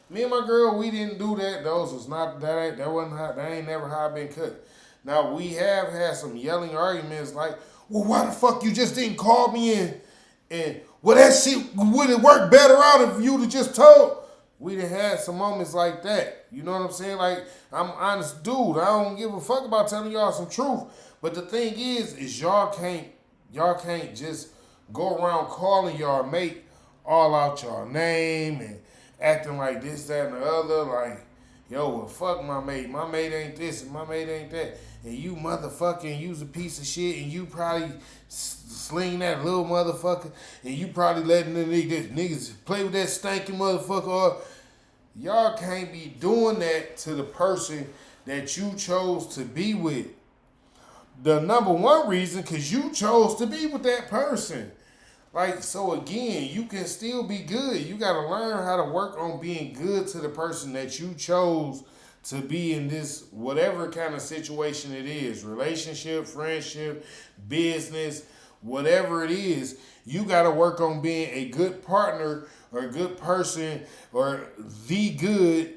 Me and my girl, we didn't do that. Those was not that wasn't how, that ain't never how I been cut. Now we have had some yelling arguments like, well, why the fuck you just didn't call me in? And well, that shit would have worked better out if you'd have just told. We done had some moments like that. You know what I'm saying? Like, I'm an honest dude. I don't give a fuck about telling y'all some truth. But the thing is y'all can't just go around calling y'all mate all out y'all name and acting like this, that, and the other. Like, yo, well, fuck my mate. My mate ain't this and my mate ain't that. And you motherfucking use a piece of shit and you probably sling that little motherfucker and you probably letting the niggas play with that stanky motherfucker. Or y'all can't be doing that to the person that you chose to be with. The number one reason, because you chose to be with that person. Like, so again, you can still be good. You got to learn how to work on being good to the person that you chose to be in this, whatever kind of situation it is, relationship, friendship, business, whatever it is. You got to work on being a good partner or a good person or the good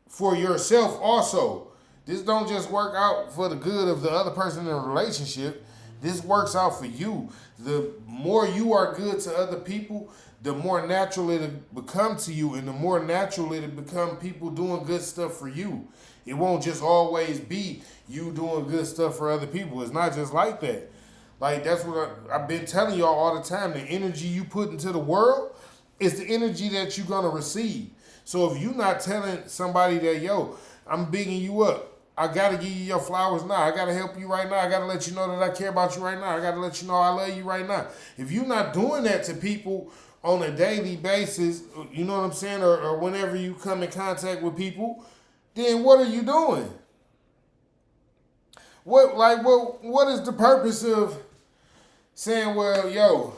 for yourself also. This don't just work out for the good of the other person in a relationship. This works out for you. The more you are good to other people, the more natural it'll become to you, and the more natural it'll become people doing good stuff for you. It won't just always be you doing good stuff for other people. It's not just like that. Like, that's what I've been telling y'all all the time. The energy you put into the world is the energy that you're going to receive. So if you're not telling somebody that, yo, I'm bigging you up, I got to give you your flowers now. I got to help you right now. I got to let you know that I care about you right now. I got to let you know I love you right now. If you're not doing that to people on a daily basis, you know what I'm saying, or whenever you come in contact with people, then what are you doing? What is the purpose of saying, well, yo,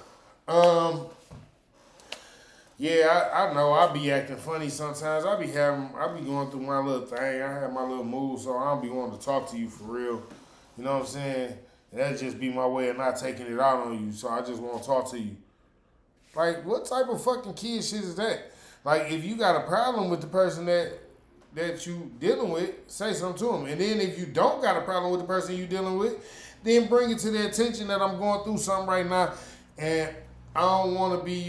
yeah, I know I be acting funny sometimes. I be going through my little thing. I have my little moves, so I don't be wanting to talk to you for real. You know what I'm saying? That just be my way of not taking it out on you. So I just want to talk to you. Like, what type of fucking kid shit is that? Like, if you got a problem with the person that you dealing with, say something to them. And then if you don't got a problem with the person you dealing with, then bring it to their attention that I'm going through something right now, and I don't want to be,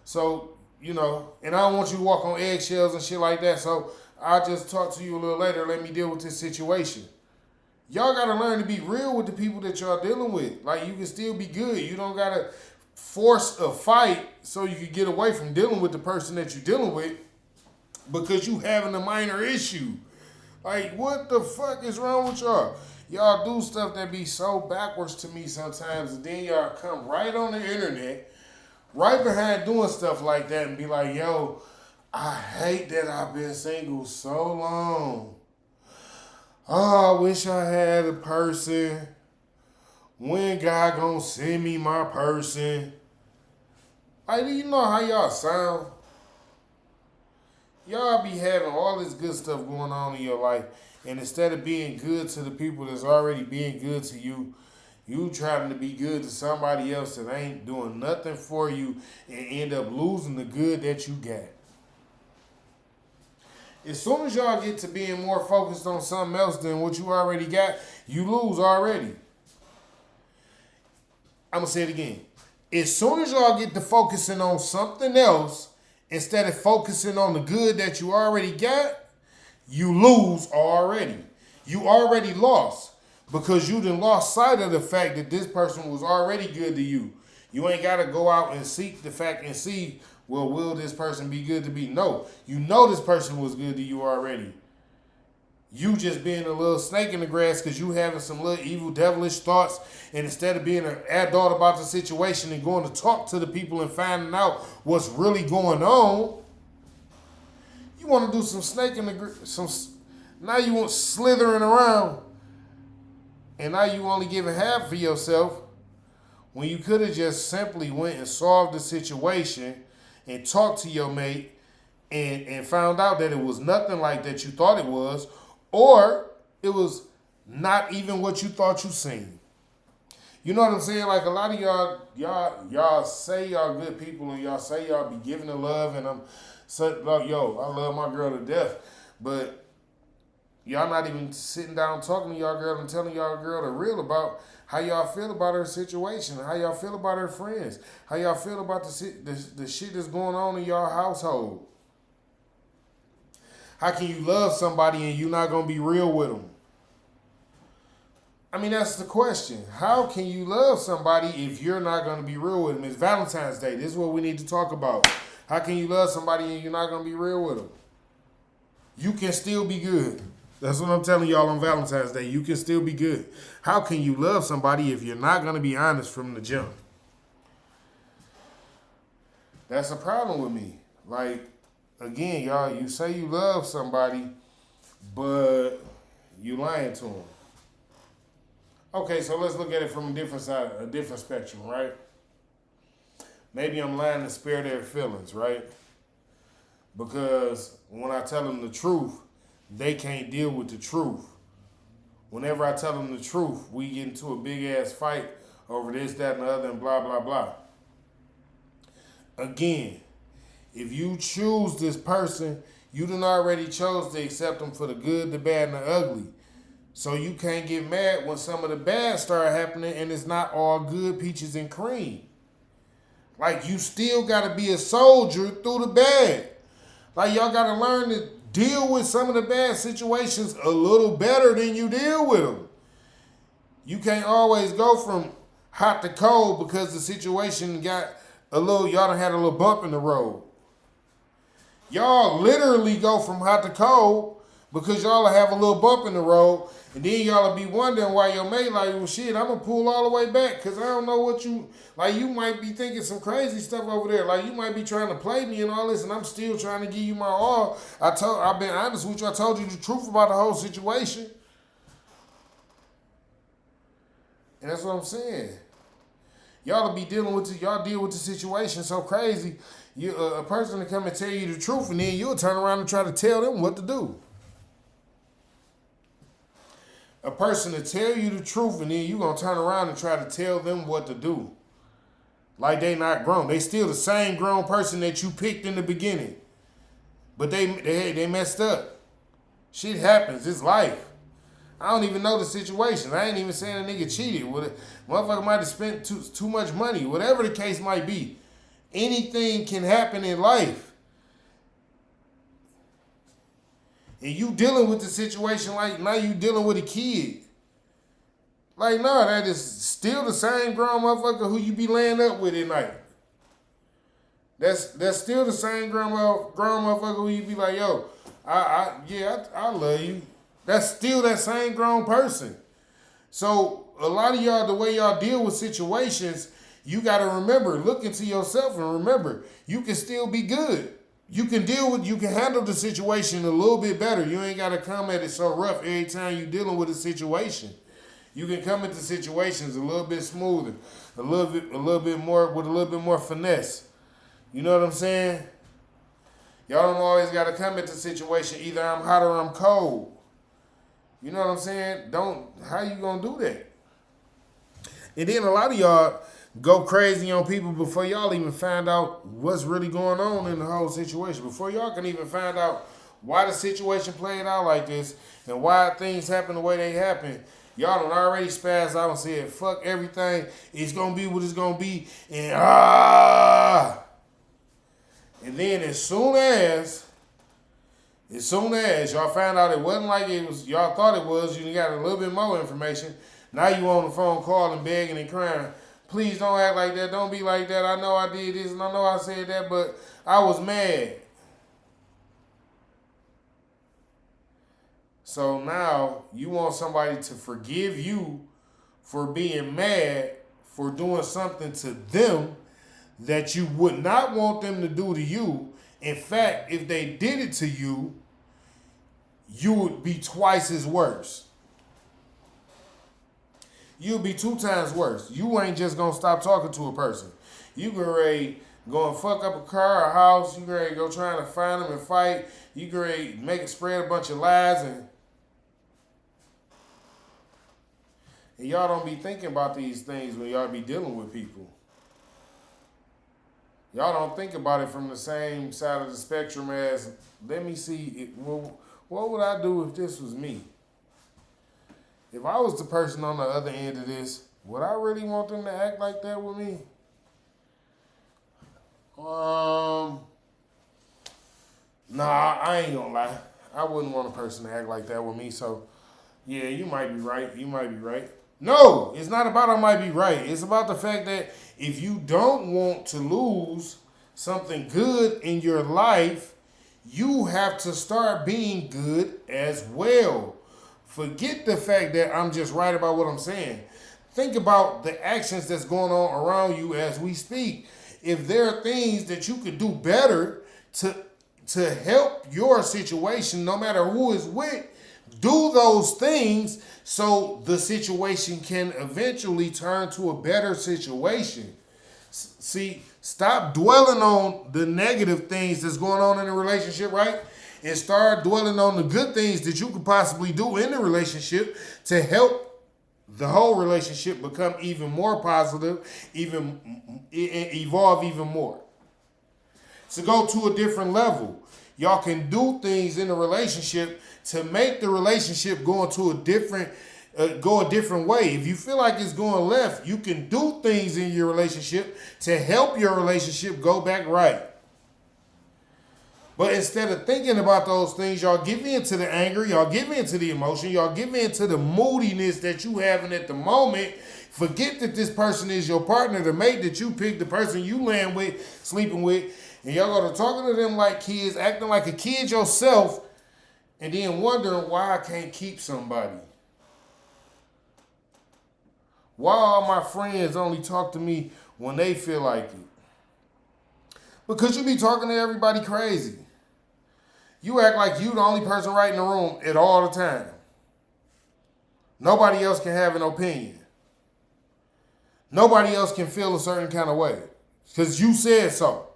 so, and I don't want you to walk on eggshells and shit like that. So I'll just talk to you a little later. Let me deal with this situation. Y'all got to learn to be real with the people that y'all dealing with. Like, you can still be good. You don't got to force a fight so you can get away from dealing with the person that you're dealing with because you having a minor issue. Like, what the fuck is wrong with y'all? Y'all do stuff that be so backwards to me sometimes, and then y'all come right on the internet, right behind doing stuff like that, and be like, yo, I hate that I've been single so long. Oh, I wish I had a person. When God gonna send me my person? Like, do you know how y'all sound? Y'all be having all this good stuff going on in your life, And instead of being good to the people that's already being good to you, you trying to be good to somebody else that ain't doing nothing for you and end up losing the good that you got. As soon as y'all get to being more focused on something else than what you already got, you lose already. I'm going to say it again. As soon as y'all get to focusing on something else instead of focusing on the good that you already got, you lose already. You already lost because you done lost sight of the fact that this person was already good to you. You ain't got to go out and seek the fact and see, well, will this person be good to me? No, you know this person was good to you already. You just being a little snake in the grass because you having some little evil, devilish thoughts, and instead of being an adult about the situation and going to talk to the people and finding out what's really going on, you want to do some snake in the grass. Now you want slithering around, and now you only giving half of yourself when you could have just simply went and solved the situation and talked to your mate and found out that it was nothing like that you thought it was, or it was not even what you thought you seen. You know what I'm saying? Like a lot of y'all say y'all good people and y'all say y'all be giving the love, and I'm so like, yo, I love my girl to death, but y'all not even sitting down talking to y'all girl and telling y'all girl the real about how y'all feel about her situation, how y'all feel about her friends, how y'all feel about the shit that's going on in y'all household. How can you love somebody and you not gonna be real with them? I mean, that's the question. How can you love somebody if you're not gonna be real with them? It's Valentine's Day. This is what we need to talk about. How can you love somebody and you're not gonna be real with them? You can still be good. That's what I'm telling y'all on Valentine's Day. You can still be good. How can you love somebody if you're not gonna be honest from the jump? That's a problem with me. Like, again, y'all, you say you love somebody, but you lying to them. Okay, so let's look at it from a different side, a different spectrum, right? Maybe I'm lying to spare their feelings, right? Because when I tell them the truth, they can't deal with the truth. Whenever I tell them the truth, we get into a big ass fight over this, that, and the other, and blah, blah, blah. Again, if you choose this person, you done already chose to accept them for the good, the bad, and the ugly. So you can't get mad when some of the bad start happening and it's not all good peaches and cream. Like, you still got to be a soldier through the bad. Like, y'all got to learn to deal with some of the bad situations a little better than you deal with them. You can't always go from hot to cold because the situation got y'all done had a little bump in the road. Y'all literally go from hot to cold because y'all have a little bump in the road, and then y'all will be wondering why your mate like, well, shit, I'm going to pull all the way back because I don't know what you, like, you might be thinking some crazy stuff over there. Like, you might be trying to play me and all this, and I'm still trying to give you my all. I've been honest with you. I told you the truth about the whole situation. And that's what I'm saying. Y'all be dealing with y'all deal with the situation so crazy. A person to come and tell you the truth, and then you'll turn around and try to tell them what to do. A person to tell you the truth, and then you gonna turn around and try to tell them what to do. Like they not grown. They still the same grown person that you picked in the beginning. But they messed up. Shit happens. It's life. I don't even know the situation. I ain't even saying a nigga cheated. Motherfucker might have spent too much money. Whatever the case might be. Anything can happen in life. And you dealing with the situation like now you dealing with a kid. Like, no, that is still the same grown motherfucker who you be laying up with at night. That's still the same grown motherfucker who you be like, yo, I love you. That's still that same grown person. So a lot of y'all, the way y'all deal with situations, you got to remember, look into yourself and remember, you can still be good. You can handle the situation a little bit better. You ain't got to come at it so rough every time you're dealing with a situation. You can come into situations a little bit smoother, a little bit more, with a little bit more finesse. You know what I'm saying? Y'all don't always got to come into the situation, either I'm hot or I'm cold. You know what I'm saying? How you gonna do that? And then a lot of y'all go crazy on people before y'all even find out what's really going on in the whole situation. Before y'all can even find out why the situation played out like this and why things happen the way they happen. Y'all done already spazzed out and said, fuck everything. It's gonna be what it's gonna be. And And then as soon as y'all found out it wasn't like it was, y'all thought it was, you got a little bit more information. Now you on the phone calling, begging and crying. Please don't act like that. Don't be like that. I know I did this and I know I said that, but I was mad. So now you want somebody to forgive you for being mad for doing something to them that you would not want them to do to you. In fact, if they did it to you, you would be twice as worse. You'll be 2 times worse. You ain't just gonna stop talking to a person. You get ready go and fuck up a car, a house. You get ready go trying to find them and fight. You get ready make it spread a bunch of lies and y'all don't be thinking about these things when y'all be dealing with people. Y'all don't think about it from the same side of the spectrum as, let me see, well, what would I do if this was me? If I was the person on the other end of this, would I really want them to act like that with me? Nah, I ain't gonna lie. I wouldn't want a person to act like that with me. So, yeah, you might be right. You might be right. No, it's not about I might be right. It's about the fact that if you don't want to lose something good in your life, you have to start being good as well. Forget the fact that I'm just right about what I'm saying. Think about the actions that's going on around you as we speak. If there are things that you could do better to help your situation, no matter who is with, do those things so the situation can eventually turn to a better situation. See, stop dwelling on the negative things that's going on in a relationship, right? And start dwelling on the good things that you could possibly do in the relationship to help the whole relationship become even more positive, even evolve even more. To go to a different level. Y'all can do things in a relationship to make the relationship go into go a different way. If you feel like it's going left, you can do things in your relationship to help your relationship go back right. But instead of thinking about those things, y'all give in to the anger, y'all give in to the emotion, y'all give in to the moodiness that you having at the moment. Forget that this person is your partner, the mate that you picked, the person you laying with, sleeping with, and y'all go to talking to them like kids, acting like a kid yourself, and then wondering why I can't keep somebody. Why all my friends only talk to me when they feel like it? Because you be talking to everybody crazy. You act like you the only person right in the room at all the time. Nobody else can have an opinion. Nobody else can feel a certain kind of way. Because you said so.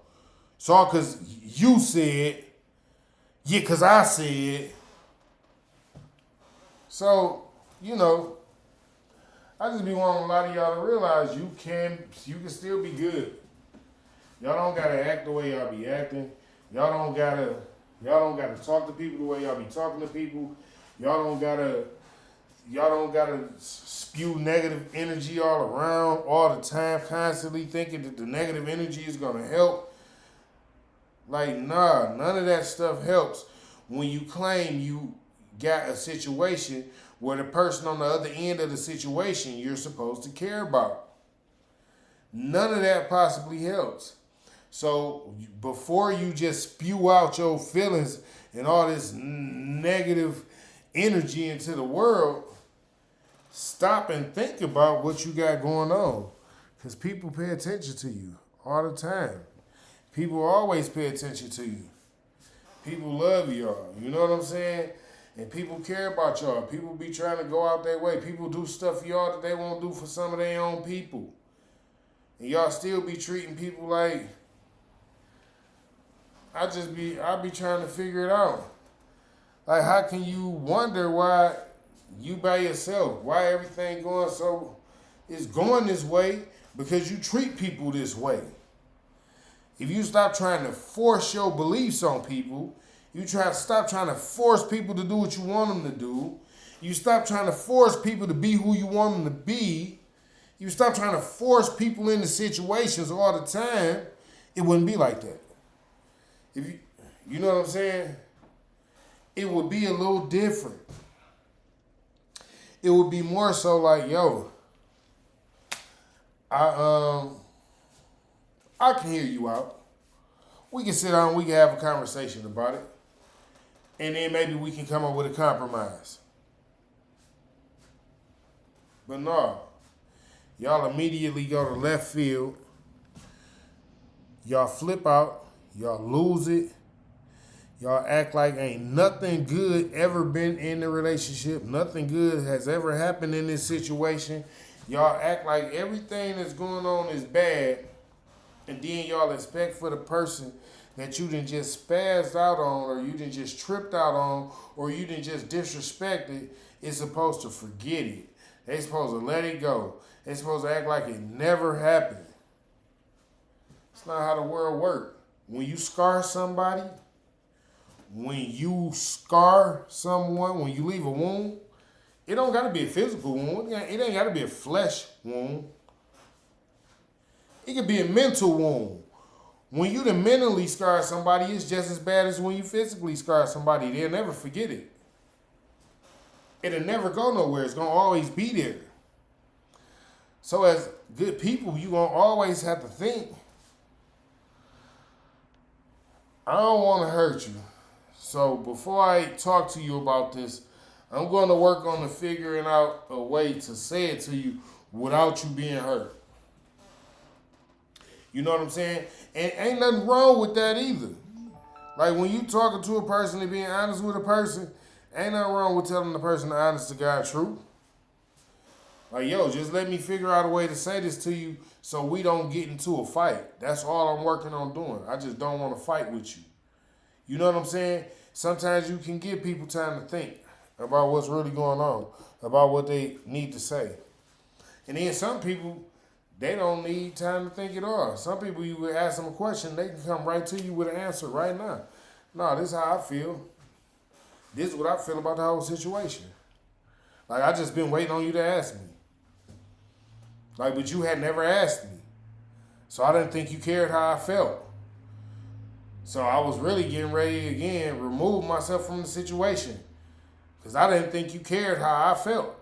It's all because you said. Yeah, because I said. So, I just be wanting a lot of y'all to realize you can still be good. Y'all don't gotta act the way y'all be acting. Y'all don't gotta talk to people the way y'all be talking to people. Y'all don't gotta spew negative energy all around all the time, constantly thinking that the negative energy is gonna help. Like, nah, none of that stuff helps when you claim you got a situation where the person on the other end of the situation you're supposed to care about. None of that possibly helps. So before you just spew out your feelings and all this negative energy into the world, stop and think about what you got going on. Because people pay attention to you all the time. People always pay attention to you. People love y'all. You know what I'm saying? And people care about y'all. People be trying to go out their way. People do stuff for y'all that they won't do for some of their own people. And y'all still be treating people like, I be trying to figure it out. Like, how can you wonder why You by yourself. Why everything going so? It's going this way because you treat people this way. If you stop trying to force your beliefs on people, you try to stop trying to force people to do what you want them to do. You stop trying to force people to be who you want them to be. You stop trying to force people into situations all the time. It wouldn't be like that. If you know what I'm saying? It would be a little different. It would be more so like, yo, I can hear you out. We can sit down, we can have a conversation about it. And then maybe we can come up with a compromise. But no, y'all immediately go to left field. Y'all flip out. Y'all lose it. Y'all act like ain't nothing good ever been in the relationship. Nothing good has ever happened in this situation. Y'all act like everything that's going on is bad. And then y'all expect for the person that you done just spazzed out on, or you done just tripped out on, or you done just disrespected, is supposed to forget it. They supposed to let it go. They supposed to act like it never happened. It's not how the world works. When you scar somebody, when you scar someone, when you leave a wound, it don't got to be a physical wound. It ain't got to be a flesh wound. It could be a mental wound. When you done mentally scar somebody, it's just as bad as when you physically scar somebody. They'll never forget it. It'll never go nowhere. It's going to always be there. So as good people, you're going to always have to think, I don't want to hurt you. So before I talk to you about this, I'm going to work on figuring out a way to say it to you without you being hurt. You know what I'm saying? And ain't nothing wrong with that either. Like when you talking to a person and being honest with a person, ain't nothing wrong with telling the person the honest to God truth. Like, yo, just let me figure out a way to say this to you so we don't get into a fight. That's all I'm working on doing. I just don't want to fight with you. You know what I'm saying? Sometimes you can give people time to think about what's really going on, about what they need to say. And then some people, they don't need time to think at all. Some people, you would ask them a question, they can come right to you with an answer right now. No, this is how I feel. This is what I feel about the whole situation. Like, I just been waiting on you to ask me. Like, but you had never asked me. So I didn't think you cared how I felt. So I was really getting ready to, again, remove myself from the situation. Because I didn't think you cared how I felt.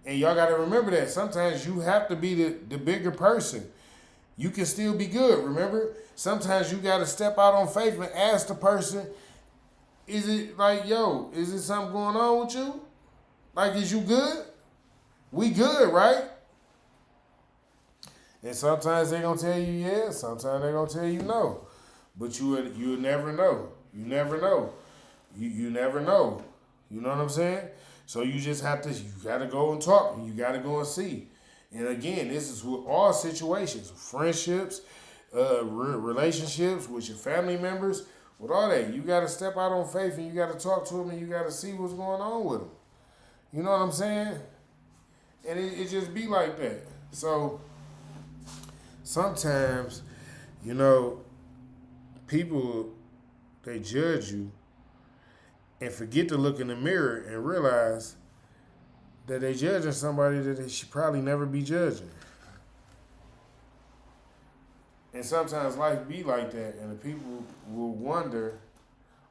And y'all got to remember that. Sometimes you have to be the bigger person. You can still be good, remember? Sometimes you got to step out on faith and ask the person, is it like, yo, is there something going on with you? Like, is you good? We good, right? And sometimes they're going to tell you yes. Sometimes they're going to tell you no. But you'll never know. You never know. You never know. You know what I'm saying? So you just have to, you got to go and talk. And you got to go and see. And again, this is with all situations. Friendships, relationships with your family members, with all that. You got to step out on faith and you got to talk to them and you got to see what's going on with them. You know what I'm saying? And it just be like that. So sometimes, you know, people, they judge you and forget to look in the mirror and realize that they judging somebody that they should probably never be judging. And sometimes life be like that, and the people will wonder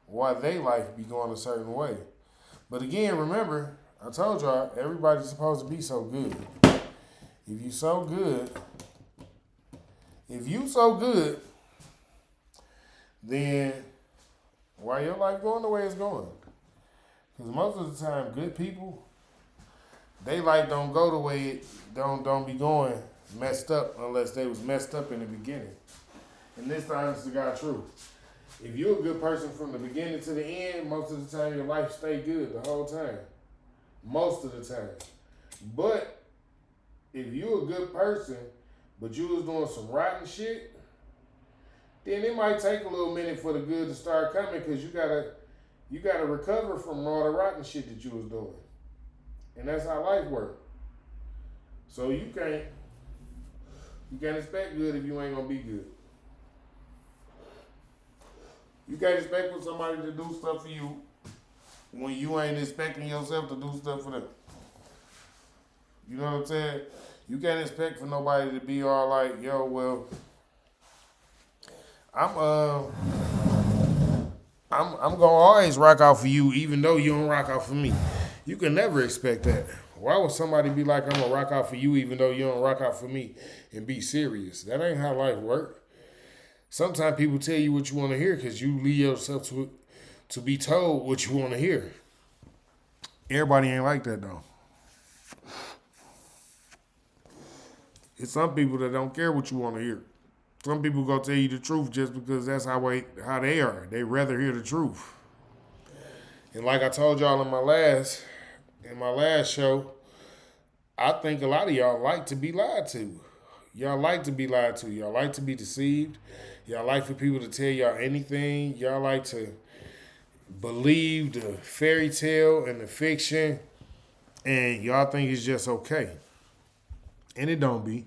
why they life be going a certain way. But again, remember, I told y'all, everybody's supposed to be so good. If you so good, then why your life going the way it's going? Because most of the time, good people, they life don't go the way it don't be going messed up unless they was messed up in the beginning. And this the honest to God truth. If you're a good person from the beginning to the end, most of the time your life stay good the whole time. Most of the time. But if you're a good person, but you was doing some rotten shit, then it might take a little minute for the good to start coming because you gotta recover from all the rotten shit that you was doing. And that's how life works. So you can't expect good if you ain't gonna be good. You can't expect for somebody to do stuff for you when you ain't expecting yourself to do stuff for them. You know what I'm saying? You can't expect for nobody to be all like, yo, well, I'm uh I'm gonna always rock out for you even though you don't rock out for me. You can never expect that. Why would somebody be like, I'm gonna rock out for you even though you don't rock out for me and be serious? That ain't how life works. Sometimes people tell you what you want to hear because you leave yourself to be told what you want to hear. Everybody ain't like that though. It's some people that don't care what you want to hear. Some people gonna tell you the truth just because that's how they are. They rather hear the truth. And like I told y'all in my last show, I think a lot of y'all like to be lied to. Y'all like to be lied to. Y'all like to be deceived. Y'all like for people to tell y'all anything. Y'all like to believe the fairy tale and the fiction, and y'all think it's just okay. And it don't be.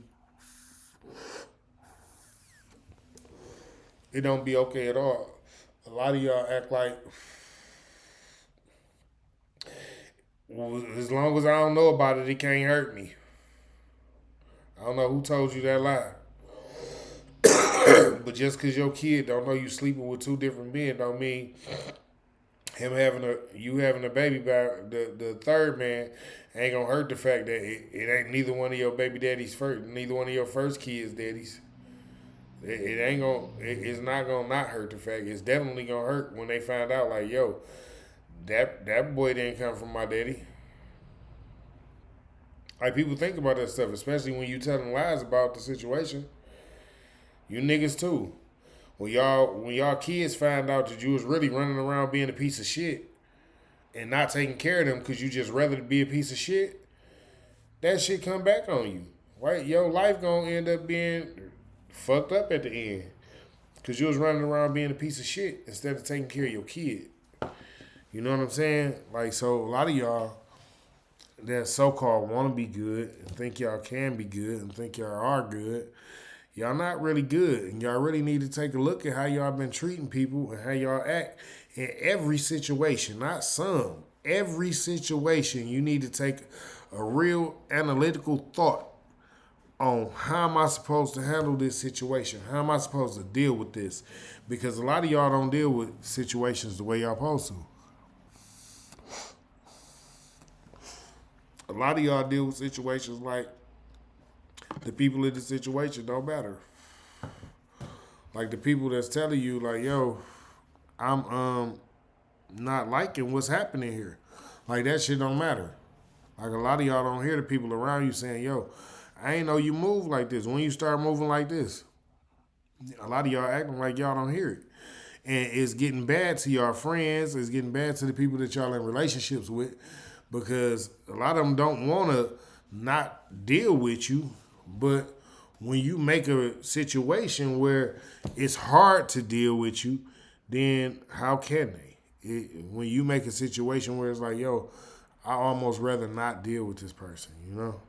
It don't be okay at all. A lot of y'all act like, well, as long as I don't know about it, it can't hurt me. I don't know who told you that lie. But just because your kid don't know you sleeping with two different men don't mean you having a baby by the third man ain't gonna hurt the fact that it ain't neither one of your baby daddies first, neither one of your first kids daddies. It ain't gonna. It's not gonna not hurt the fact. It's definitely gonna hurt when they find out. Like, yo, that boy didn't come from my daddy. Like people think about that stuff, especially when you telling lies about the situation. You niggas too. When y'all kids find out that you was really running around being a piece of shit and not taking care of them because you just rather be a piece of shit, that shit come back on you. Right? Your life gonna end up being fucked up at the end because you was running around being a piece of shit instead of taking care of your kid. You know what I'm saying? Like, so a lot of y'all that so-called want to be good and think y'all can be good and think y'all are good, y'all not really good. And y'all really need to take a look at how y'all been treating people and how y'all act in every situation, not some. Every situation, you need to take a real analytical thought on how am I supposed to handle this situation? How am I supposed to deal with this? Because a lot of y'all don't deal with situations the way y'all supposed to. A lot of y'all deal with situations like the people in the situation don't matter. Like the people that's telling you, like, yo, I'm not liking what's happening here. Like that shit don't matter. Like a lot of y'all don't hear the people around you saying, yo, I ain't know you move like this. When you start moving like this, a lot of y'all acting like y'all don't hear it. And it's getting bad to y'all friends. It's getting bad to the people that y'all in relationships with because a lot of them don't want to not deal with you. But when you make a situation where it's hard to deal with you, then how can they? When you make a situation where it's like, yo, I almost rather not deal with this person, you know?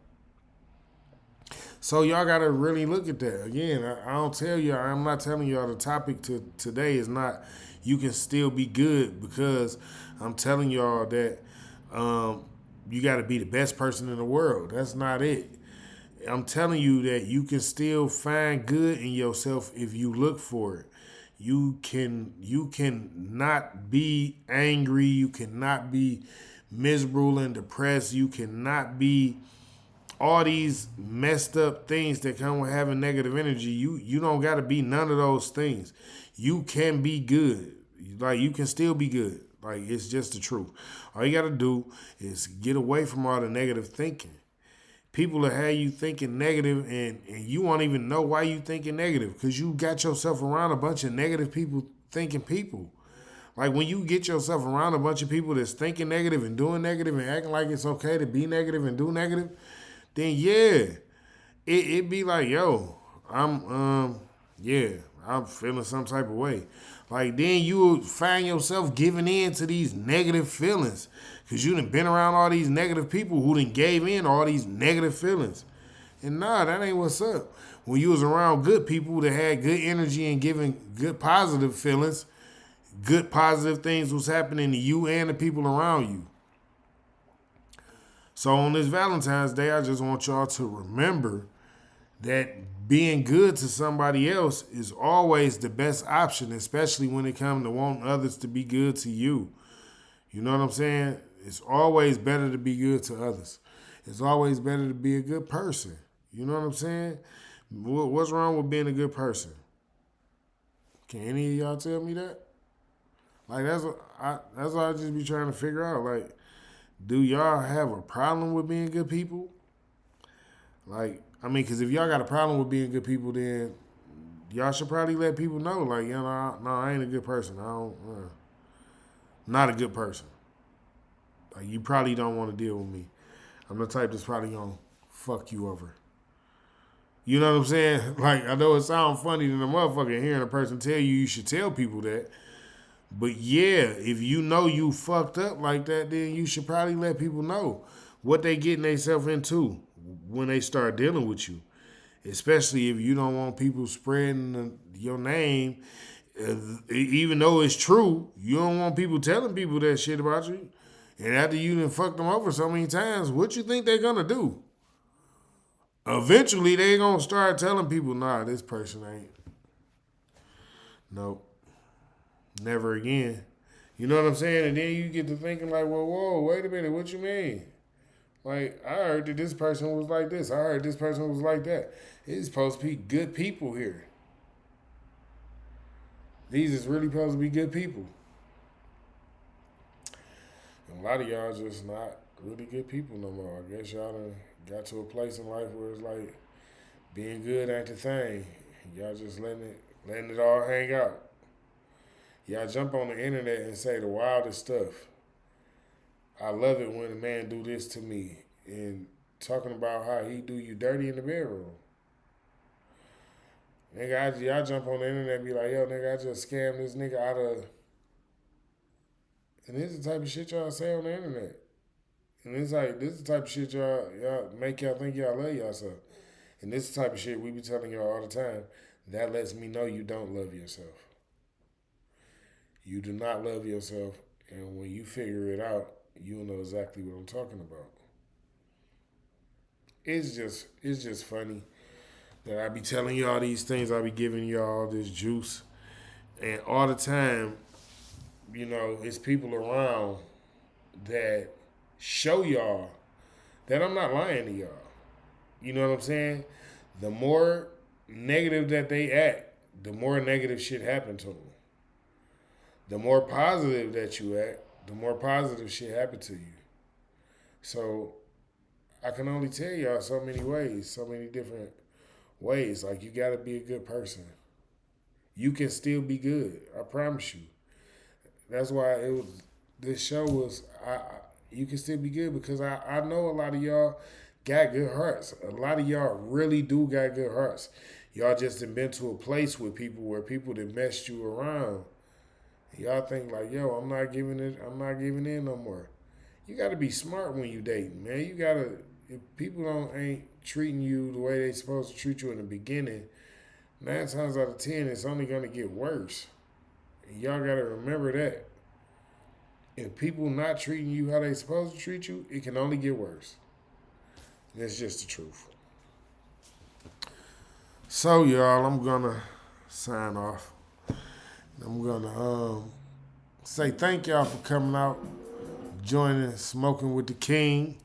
So y'all gotta really look at that. Again, I don't tell you, I'm not telling y'all the topic today is not you can still be good because I'm telling y'all that you gotta be the best person in the world. That's not it. I'm telling you that you can still find good in yourself if you look for it. You can not be angry, you cannot be miserable and depressed, you cannot be all these messed up things that come with having negative energy. You don't got to be none of those things. You can be good. Like you can still be good. Like it's just the truth. All you got to do is get away from all the negative thinking. People that have you thinking negative and you won't even know why you thinking negative because you got yourself around a bunch of negative people thinking people. Like when you get yourself around a bunch of people that's thinking negative and doing negative and acting like it's okay to be negative and do negative, then yeah, it be like, yo, yeah, I'm feeling some type of way. Like then you will find yourself giving in to these negative feelings. Cause you done been around all these negative people who done gave in to all these negative feelings. And nah, that ain't what's up. When you was around good people that had good energy and giving good positive feelings, good positive things was happening to you and the people around you. So on this Valentine's Day, I just want y'all to remember that being good to somebody else is always the best option, especially when it comes to wanting others to be good to you. You know what I'm saying? It's always better to be good to others. It's always better to be a good person. You know what I'm saying? What's wrong with being a good person? Can any of y'all tell me that? Like that's what I just be trying to figure out. Like, do y'all have a problem with being good people? Like, I mean, because if y'all got a problem with being good people, then y'all should probably let people know. Like, you know, no, I ain't a good person. I don't, not a good person. Like, you probably don't want to deal with me. I'm the type that's probably gonna fuck you over. You know what I'm saying? Like, I know it sounds funny to the motherfucker hearing a person tell you should tell people that. But yeah, if you know you fucked up like that, then you should probably let people know what they getting themselves into when they start dealing with you. Especially if you don't want people spreading your name, even though it's true, you don't want people telling people that shit about you. And after you done fucked them over so many times, what you think they're gonna do? Eventually, they gonna start telling people, nah, this person ain't. Nope. Never again. You know what I'm saying? And then you get to thinking like, well, whoa, wait a minute, what you mean? Like, I heard that this person was like this. I heard this person was like that. It's supposed to be good people here. These is really supposed to be good people. And a lot of y'all just not really good people no more. I guess y'all done got to a place in life where it's like being good ain't the thing. Y'all just letting it all hang out. Y'all jump on the internet and say the wildest stuff. I love it when a man do this to me and talking about how he do you dirty in the bedroom. Nigga, y'all jump on the internet and be like, yo, nigga, I just scammed this nigga out of. And this is the type of shit y'all say on the internet. And it's like, this is the type of shit y'all make y'all think y'all love yourself. And this is the type of shit we be telling y'all all the time. That lets me know you don't love yourself. You do not love yourself. And when you figure it out, you'll know exactly what I'm talking about. It's just funny that I be telling y'all these things. I be giving y'all this juice. And all the time, you know, it's people around that show y'all that I'm not lying to y'all. You know what I'm saying? The more negative that they act, the more negative shit happen to them. The more positive that you act, the more positive shit happen to you. So I can only tell y'all so many ways, so many different ways. Like, you gotta be a good person. You can still be good. I promise you. That's why this show was. You can still be good because I know a lot of y'all got good hearts. A lot of y'all really do got good hearts. Y'all just have been to a place with people where people that messed you around. Y'all think like, yo, I'm not giving in no more. You gotta be smart when you dating, man. You gotta, if people ain't treating you the way they supposed to treat you in the beginning, 9 times out of 10, it's only gonna get worse. And y'all gotta remember that. If people not treating you how they supposed to treat you, it can only get worse. And it's just the truth. So y'all, I'm gonna sign off. I'm gonna say thank y'all for coming out, joining Smoking with the King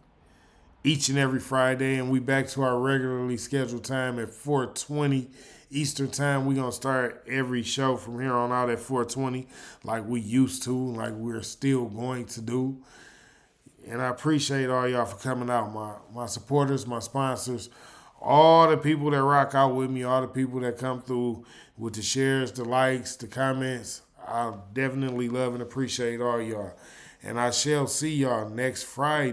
each and every Friday, and we back to our regularly scheduled time at 4:20 Eastern time. We're gonna start every show from here on out at 4:20, like we used to, like we're still going to do. And I appreciate all y'all for coming out, my supporters, my sponsors, all the people that rock out with me, all the people that come through with the shares, the likes, the comments. I definitely love and appreciate all y'all. And I shall see y'all next Friday.